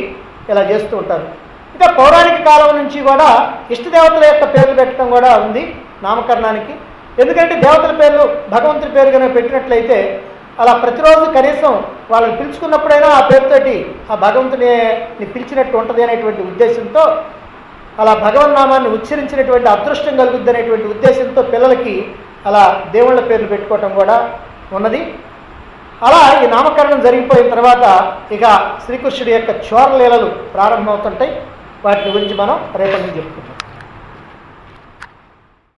[SPEAKER 1] ఇలా చేస్తూ ఉంటారు. ఇంకా పౌరాణిక కాలం నుంచి కూడా ఇష్టదేవతల యొక్క పేర్లు పెట్టడం కూడా ఉంది నామకరణానికి. ఎందుకంటే దేవతల పేర్లు భగవంతుడి పేరు కనుక పెట్టినట్లయితే అలా ప్రతిరోజు కనీసం వాళ్ళని పిలుచుకున్నప్పుడైనా ఆ పేరుతోటి ఆ భగవంతుని పిలిచినట్టు ఉంటుంది అనేటువంటి ఉద్దేశంతో, అలా భగవన్నామాన్ని ఉచ్చరించినటువంటి అదృష్టం కలుగుద్ది అనేటువంటి ఉద్దేశంతో పిల్లలకి అలా దేవుళ్ళ పేర్లు పెట్టుకోవటం కూడా ఉన్నది. అలా ఈ నామకరణం జరిగిపోయిన తర్వాత ఇక శ్రీకృష్ణుడి యొక్క చోరలీలలు ప్రారంభమవుతుంటాయి. వాటి గురించి మనం రేపటి నుంచి చెప్పుకుంటాం.